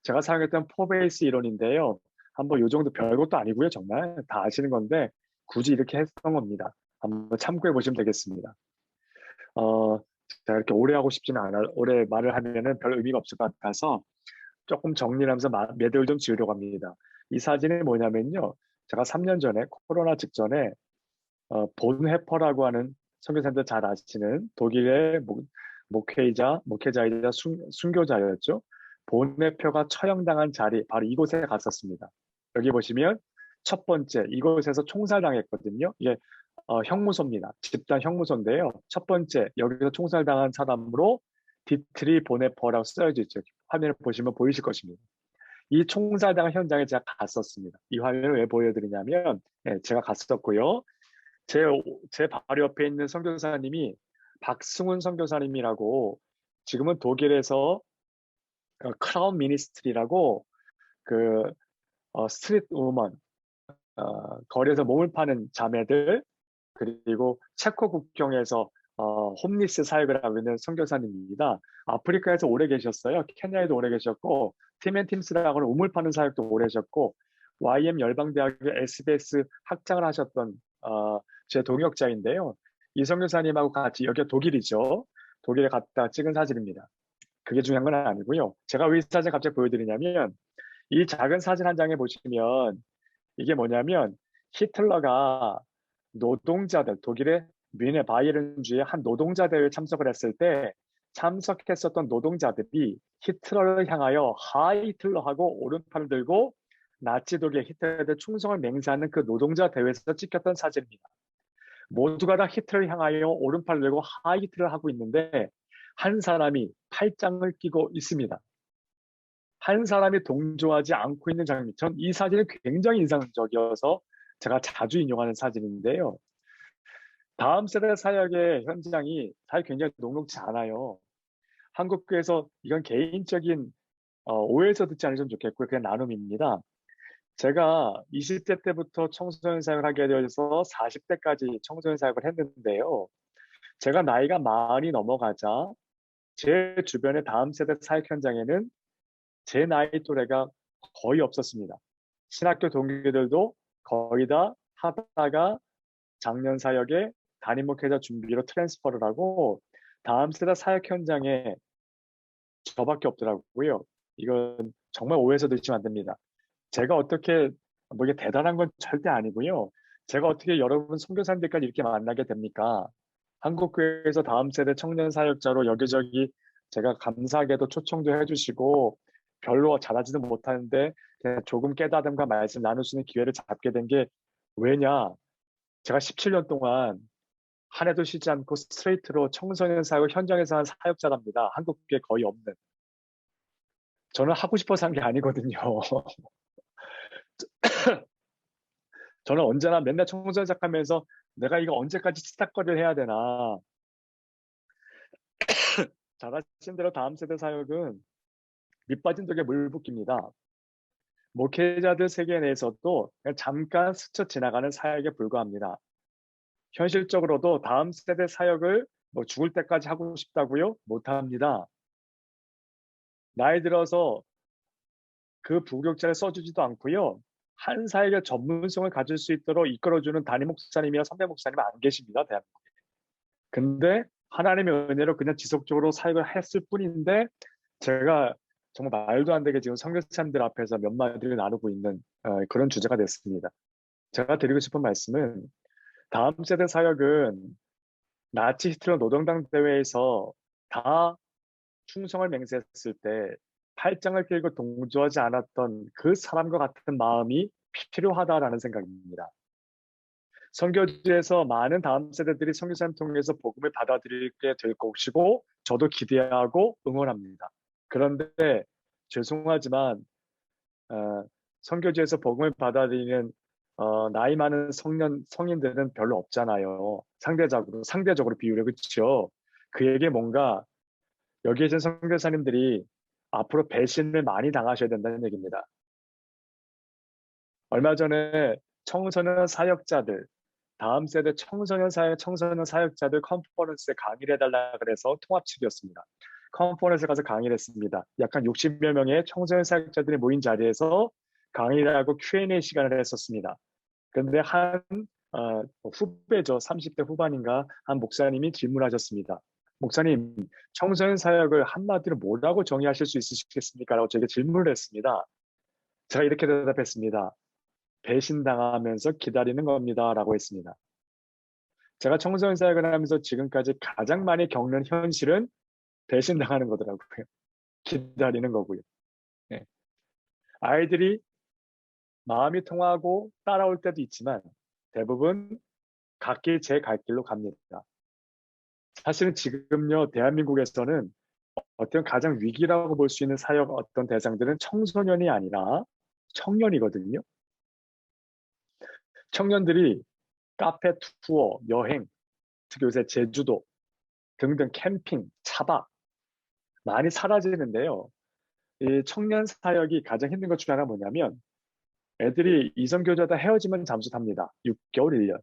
제가 사용했던 포베이스 이론인데요. 한번 요 정도 별것도 아니고요. 정말 다 아시는 건데 굳이 이렇게 했던 겁니다. 한번 참고해 보시면 되겠습니다. 제가 이렇게 오래 하고 싶지는 않아요. 오래 말을 하면은 별 의미가 없을 것 같아서 조금 정리를 하면서 매듭을 좀 지으려고 합니다. 이 사진이 뭐냐면요. 제가 3년 전에 코로나 직전에 본헤퍼라고 하는 선교사님들 잘 아시는 독일의 목회자이자 순교자였죠. 본헤퍼가 처형당한 자리 바로 이곳에 갔었습니다. 여기 보시면 첫 번째 이곳에서 총살당했거든요. 이게 형무소입니다. 집단 형무소인데요. 첫 번째 여기서 총살당한 사람으로 디트리 보네퍼라고 쓰여져 있죠. 화면을 보시면 보이실 것입니다. 이 총살당한 현장에 제가 갔었습니다. 이 화면을 왜 보여드리냐면 제가 갔었고요. 제 바로 옆에 있는 선교사님이 박승훈 선교사님이라고 지금은 독일에서 크라운 미니스트리라고 그 스트리트 우먼 거리에서 몸을 파는 자매들 그리고 체코 국경에서 홈리스 사역을 하고 있는 선교사님입니다. 아프리카에서 오래 계셨어요. 케냐에도 오래 계셨고 팀앤팀스라고는 우물 파는 사역도 오래 하셨고 YM 열방대학의 SBS 학장을 하셨던 제 동역자인데요. 이 선교사님하고 같이 여기가 독일이죠. 독일에 갔다 찍은 사진입니다. 그게 중요한 건 아니고요. 제가 왜 이 사진 갑자기 보여드리냐면 이 작은 사진 한 장에 보시면 이게 뭐냐면 히틀러가 노동자들 독일의 뮌헨 바이에른주의 한 노동자 대회에 참석을 했을 때 참석했었던 노동자들이 히틀러를 향하여 하이틀러하고 오른팔을 들고 나치 독일 히틀러에 충성을 맹세하는 그 노동자 대회에서 찍혔던 사진입니다. 모두가 다 히틀러를 향하여 오른팔을 들고 하이틀러를 하고 있는데 한 사람이 팔짱을 끼고 있습니다. 한 사람이 동조하지 않고 있는 장면. 전 이 사진이 굉장히 인상적이어서 제가 자주 인용하는 사진인데요. 다음 세대 사역의 현장이 사실 굉장히 녹록지 않아요. 한국교회에서 이건 개인적인 오해에서 듣지 않으시면 좋겠고요. 그냥 나눔입니다. 제가 20대 때부터 청소년 사역을 하게 되어서 40대까지 청소년 사역을 했는데요. 제가 나이가 40이 넘어가자 제 주변의 다음 세대 사역 현장에는 제 나이 또래가 거의 없었습니다. 신학교 동기들도 거의 다 하다가 작년 사역에 담임 목회자 준비로 트랜스퍼를 하고 다음 세대 사역 현장에 저밖에 없더라고요. 이건 정말 오해해서 드시면 안 됩니다. 제가 어떻게 뭐 이게 대단한 건 절대 아니고요. 제가 어떻게 여러분 선교사님들까지 이렇게 만나게 됩니까? 한국교회에서 다음 세대 청년 사역자로 여기저기 제가 감사하게도 초청도 해주시고 별로 잘하지도 못하는데 그냥 조금 깨달음과 말씀 나눌 수 있는 기회를 잡게 된 게 왜냐? 제가 17년 동안 한 해도 쉬지 않고 스트레이트로 청소년 사역 현장에서 한 사역자랍니다. 한국교회 거의 없는. 저는 하고 싶어서 한 게 아니거든요. 저는 언제나 맨날 청소년 사역하면서 내가 이거 언제까지 치탁거리를 해야 되나. 잘 아시는 대로 다음 세대 사역은 밑빠진 독에 물 붓기입니다. 목회자들 세계 내에서도 그냥 잠깐 스쳐 지나가는 사역에 불과합니다. 현실적으로도 다음 세대 사역을 뭐 죽을 때까지 하고 싶다고요? 못합니다. 나이 들어서 그 부교육자를 써주지도 않고요. 한 사역의 전문성을 가질 수 있도록 이끌어주는 담임 목사님이나 선배 목사님은 안 계십니다. 대한민국에. 근데 하나님의 은혜로 그냥 지속적으로 사역을 했을 뿐인데 제가 정말 말도 안 되게 지금 선교사님들 앞에서 몇 마디를 나누고 있는 그런 주제가 됐습니다. 제가 드리고 싶은 말씀은 다음 세대 사역은 나치 히틀러 노동당 대회에서 다 충성을 맹세했을 때 팔짱을 끼고 동조하지 않았던 그 사람과 같은 마음이 필요하다라는 생각입니다. 선교지에서 많은 다음 세대들이 선교사님 통해서 복음을 받아들이게 될 것이고 저도 기대하고 응원합니다. 그런데 죄송하지만 선교지에서 복음을 받아들이는 나이 많은 성인들은 별로 없잖아요. 상대적으로 비율에 그렇죠. 그에게 뭔가 여기에 계신 선교사님들이 앞으로 배신을 많이 당하셔야 된다는 얘기입니다. 얼마 전에 청소년 사역자들, 다음 세대 청소년 사역자들 컨퍼런스에 강의를 해달라 그래서 통합 측이었습니다. 컨퍼런스에 가서 강의를 했습니다. 약간 60여 명의 청소년 사역자들이 모인 자리에서 강의를 하고 Q&A 시간을 했었습니다. 그런데 후배죠. 30대 후반인가 한 목사님이 질문하셨습니다. 목사님, 청소년 사역을 한마디로 뭐라고 정의하실 수 있으시겠습니까? 라고 저에게 질문을 했습니다. 제가 이렇게 대답했습니다. 배신당하면서 기다리는 겁니다. 라고 했습니다. 제가 청소년 사역을 하면서 지금까지 가장 많이 겪는 현실은 배신당하는 거더라고요. 기다리는 거고요. 네. 아이들이 마음이 통하고 따라올 때도 있지만 대부분 각기 제 갈 길로 갑니다. 사실은 지금요, 대한민국에서는 어떤 가장 위기라고 볼 수 있는 사역 어떤 대상들은 청소년이 아니라 청년이거든요. 청년들이 카페 투어, 여행, 특히 요새 제주도 등등 캠핑, 차박 많이 사라지는데요. 이 청년 사역이 가장 힘든 것 중에 하나 뭐냐면 애들이 이성교제하다 헤어지면 잠수탑니다. 6개월, 1년.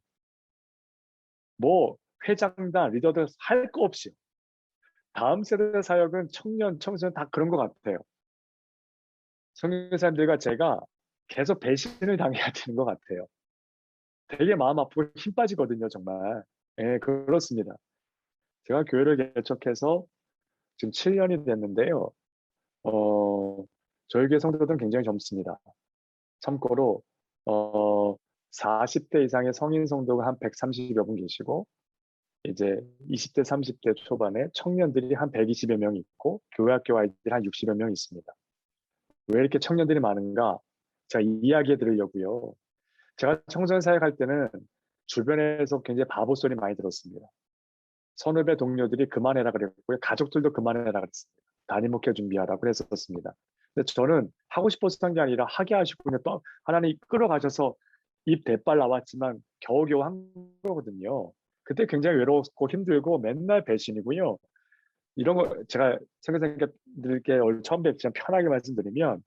뭐 회장단, 리더들 할 거 없이 다음 세대 사역은 청년, 청소년 다 그런 것 같아요. 청년 사람들과 제가 계속 배신을 당해야 되는 것 같아요. 되게 마음 아프고 힘 빠지거든요, 정말. 예, 그렇습니다. 제가 교회를 개척해서 지금 7년이 됐는데요. 어, 저희 교회 성도들은 굉장히 젊습니다. 참고로, 어, 40대 이상의 성인 성도가 한 130여 분 계시고, 이제 20대, 30대 초반에 청년들이 한 120여 명 있고, 교회 학교 아이들이 한 60여 명 있습니다. 왜 이렇게 청년들이 많은가? 제가 이야기해 드리려고요. 제가 청소년 사역할 때는 주변에서 굉장히 바보 소리 많이 들었습니다. 선후배 동료들이 그만해라 그랬고요. 가족들도 그만해라 그랬습니다. 담임 목회 준비하라고 했었습니다. 근데 저는 하고 싶어서 한 게 아니라 하게 하시고 그냥 또 하나님 끌어가셔서 입 대빨 나왔지만 겨우겨우 한 거거든요. 그때 굉장히 외로웠고 힘들고 맨날 배신이고요. 이런 거 제가 선교사님들께 처음 뵙지만 편하게 말씀드리면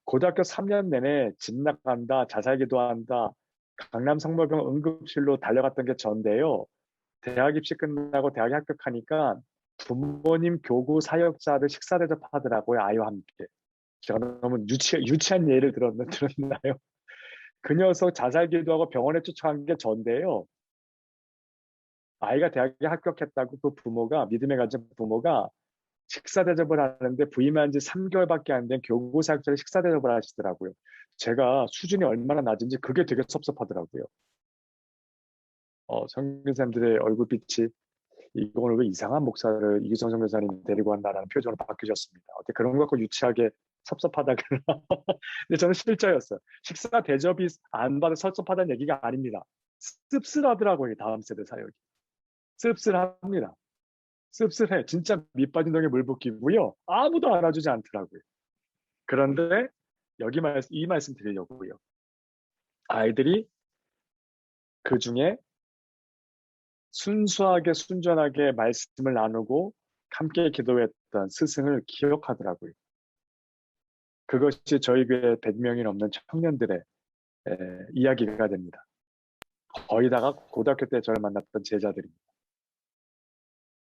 고등학교 3년 내내 집 나간다, 자살기도한다, 강남 성모병 응급실로 달려갔던 게 전데요. 대학 입시 끝나고 대학에 합격하니까 부모님 교구 사역자들 식사 대접하더라고요. 아이와 함께. 제가 너무 유치한 예를 들었나요? 그 녀석 자살기도하고 병원에 쫓아간 게 전데요. 아이가 대학에 합격했다고 그 부모가 믿음에 가진 부모가 식사 대접을 하는데 부임한 지 3개월밖에 안 된 교구 사역자를 식사 대접을 하시더라고요. 제가 수준이 얼마나 낮은지 그게 되게 섭섭하더라고요. 선교사님들의 얼굴빛이 이걸 왜 이상한 목사를 이기성 선교사님 데리고 왔나라는 표정으로 바뀌셨습니다. 어떻게 그런 거 갖고 유치하게 섭섭하다 그러나. 근데 저는 실제였어요. 식사 대접이 안 받아 섭섭하다는 얘기가 아닙니다. 씁쓸하더라고요. 다음 세대 사역이. 씁쓸합니다. 씁쓸해. 진짜 밑 빠진 동에 물 붓기고요. 아무도 알아주지 않더라고요. 그런데 이 말씀 드리려고요. 아이들이 그 중에 순수하게 순전하게 말씀을 나누고 함께 기도했던 스승을 기억하더라고요. 그것이 저희 교회 100명이 넘는 청년들의 이야기가 됩니다. 거의 다가 고등학교 때 저를 만났던 제자들입니다.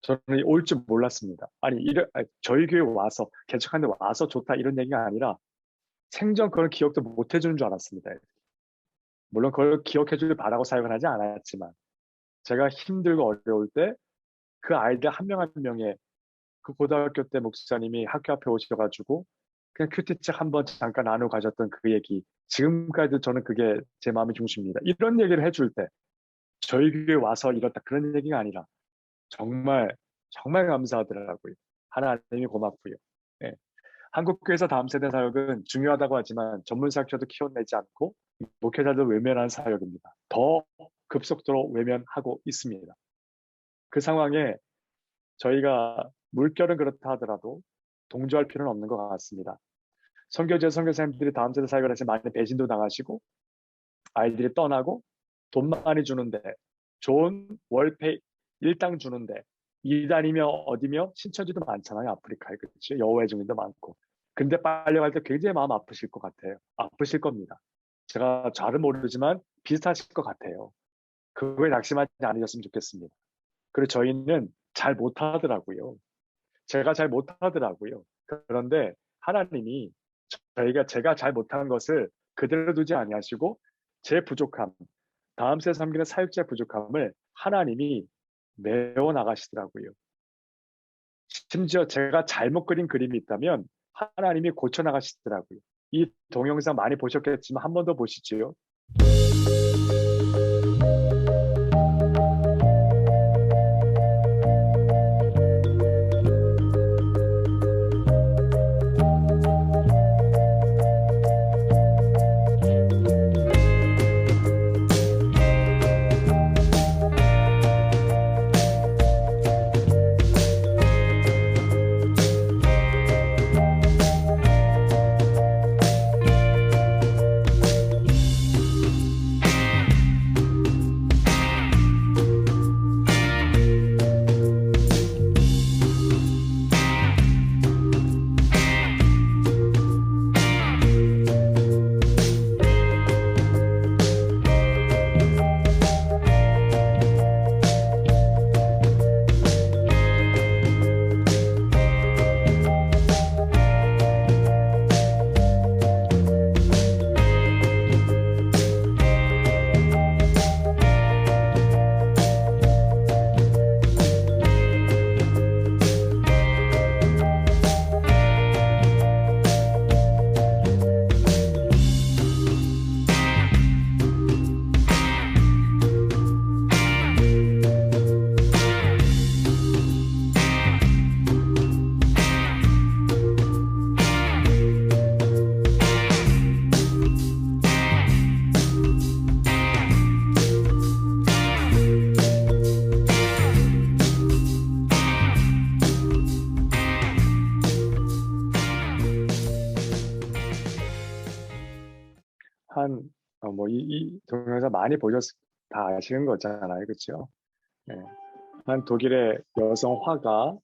저는 올 줄 몰랐습니다. 저희 교회 와서 개척하는데 와서 좋다 이런 얘기가 아니라 생전 그런 기억도 못 해주는 줄 알았습니다. 물론 그걸 기억해 주길 바라고 사역을 하지 않았지만 제가 힘들고 어려울 때 그 아이들 한 명 한 명의 그 고등학교 때 목사님이 학교 앞에 오셔가지고 그냥 큐티책 한번 잠깐 나누고 가셨던 그 얘기 지금까지도 저는 그게 제 마음의 중심입니다. 이런 얘기를 해줄 때 저희 교회 와서 이렇다 그런 얘기가 아니라 정말 정말 감사하더라고요. 하나님이 고맙고요. 예. 한국교회에서 다음 세대 사역은 중요하다고 하지만 전문 사역자도 키워내지 않고 목회자도 외면하는 사역입니다. 더 급속도로 외면하고 있습니다. 그 상황에 저희가 물결은 그렇다 하더라도 동조할 필요는 없는 것 같습니다. 선교제 선교사님들이 다음 세대 사역을 해서 많이 배신도 당하시고 아이들이 떠나고 돈 많이 주는데 좋은 월페이 일당 주는데 이단이며 어디며 신천지도 많잖아요. 아프리카에. 그렇죠. 여호와의 증인도 많고. 근데 빨려갈 때 굉장히 마음 아프실 것 같아요. 아프실 겁니다. 제가 잘은 모르지만 비슷하실 것 같아요. 그거에 낙심하지 않으셨으면 좋겠습니다. 그리고 저희는 잘 못하더라고요. 제가 잘 못하더라고요. 그런데 하나님이 제가 잘 못하는 것을 그대로 두지 아니하시고 제 부족함, 다음 세대 섬기는 사역자의 부족함을 하나님이 메워 나가시더라고요. 심지어 제가 잘못 그린 그림이 있다면 하나님이 고쳐 나가시더라고요. 이 동영상 많이 보셨겠지만 한 번 더 보시지요. 이 동영상 많이 다 아시는 거잖아요. 그렇죠? 네. 한 독일의 여성 화가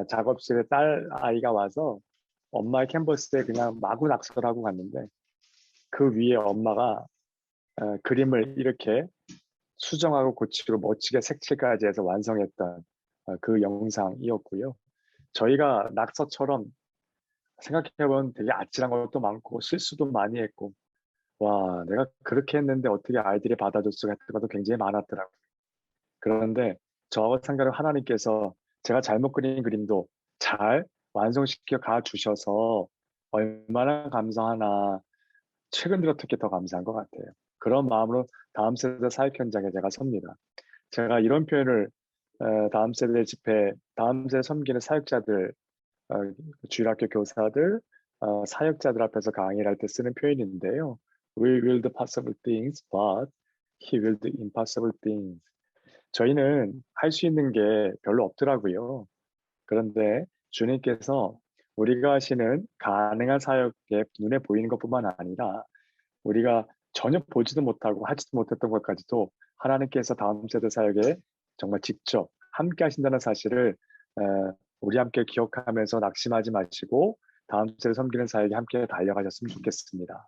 작업실에 딸 아이가 와서 엄마의 캔버스에 그냥 마구 낙서하고 갔는데 그 위에 엄마가 그림을 이렇게 수정하고 고치고 멋지게 색칠까지 해서 완성했던 그 영상이었고요. 저희가 낙서처럼 생각해보면 되게 아찔한 것도 많고 실수도 많이 했고 와 내가 그렇게 했는데 어떻게 아이들이 받아줬을까 했던 것도 굉장히 많았더라고요. 그런데 저와 상관을 하나님께서 제가 잘못 그린 그림도 잘 완성시켜 가 주셔서 얼마나 감사하나 최근 들어 특히 더 감사한 것 같아요. 그런 마음으로 다음 세대 사역 현장에 제가 섭니다. 제가 이런 표현을 다음 세대 집회, 다음 세대 섬기는 사역자들, 주일학교 교사들, 사역자들 앞에서 강의를 할 때 쓰는 표현인데요. We will do possible things, but He will do impossible things. 저희는 할 수 있는 게 별로 없더라고요. 그런데 주님께서 우리가 하시는 가능한 사역에 눈에 보이는 것뿐만 아니라 우리가 전혀 보지도 못하고 하지도 못했던 것까지도 하나님께서 다음 세대 사역에 정말 직접 함께 하신다는 사실을 우리 함께 기억하면서 낙심하지 마시고 다음 세대 섬기는 사역에 함께 달려가셨으면 좋겠습니다.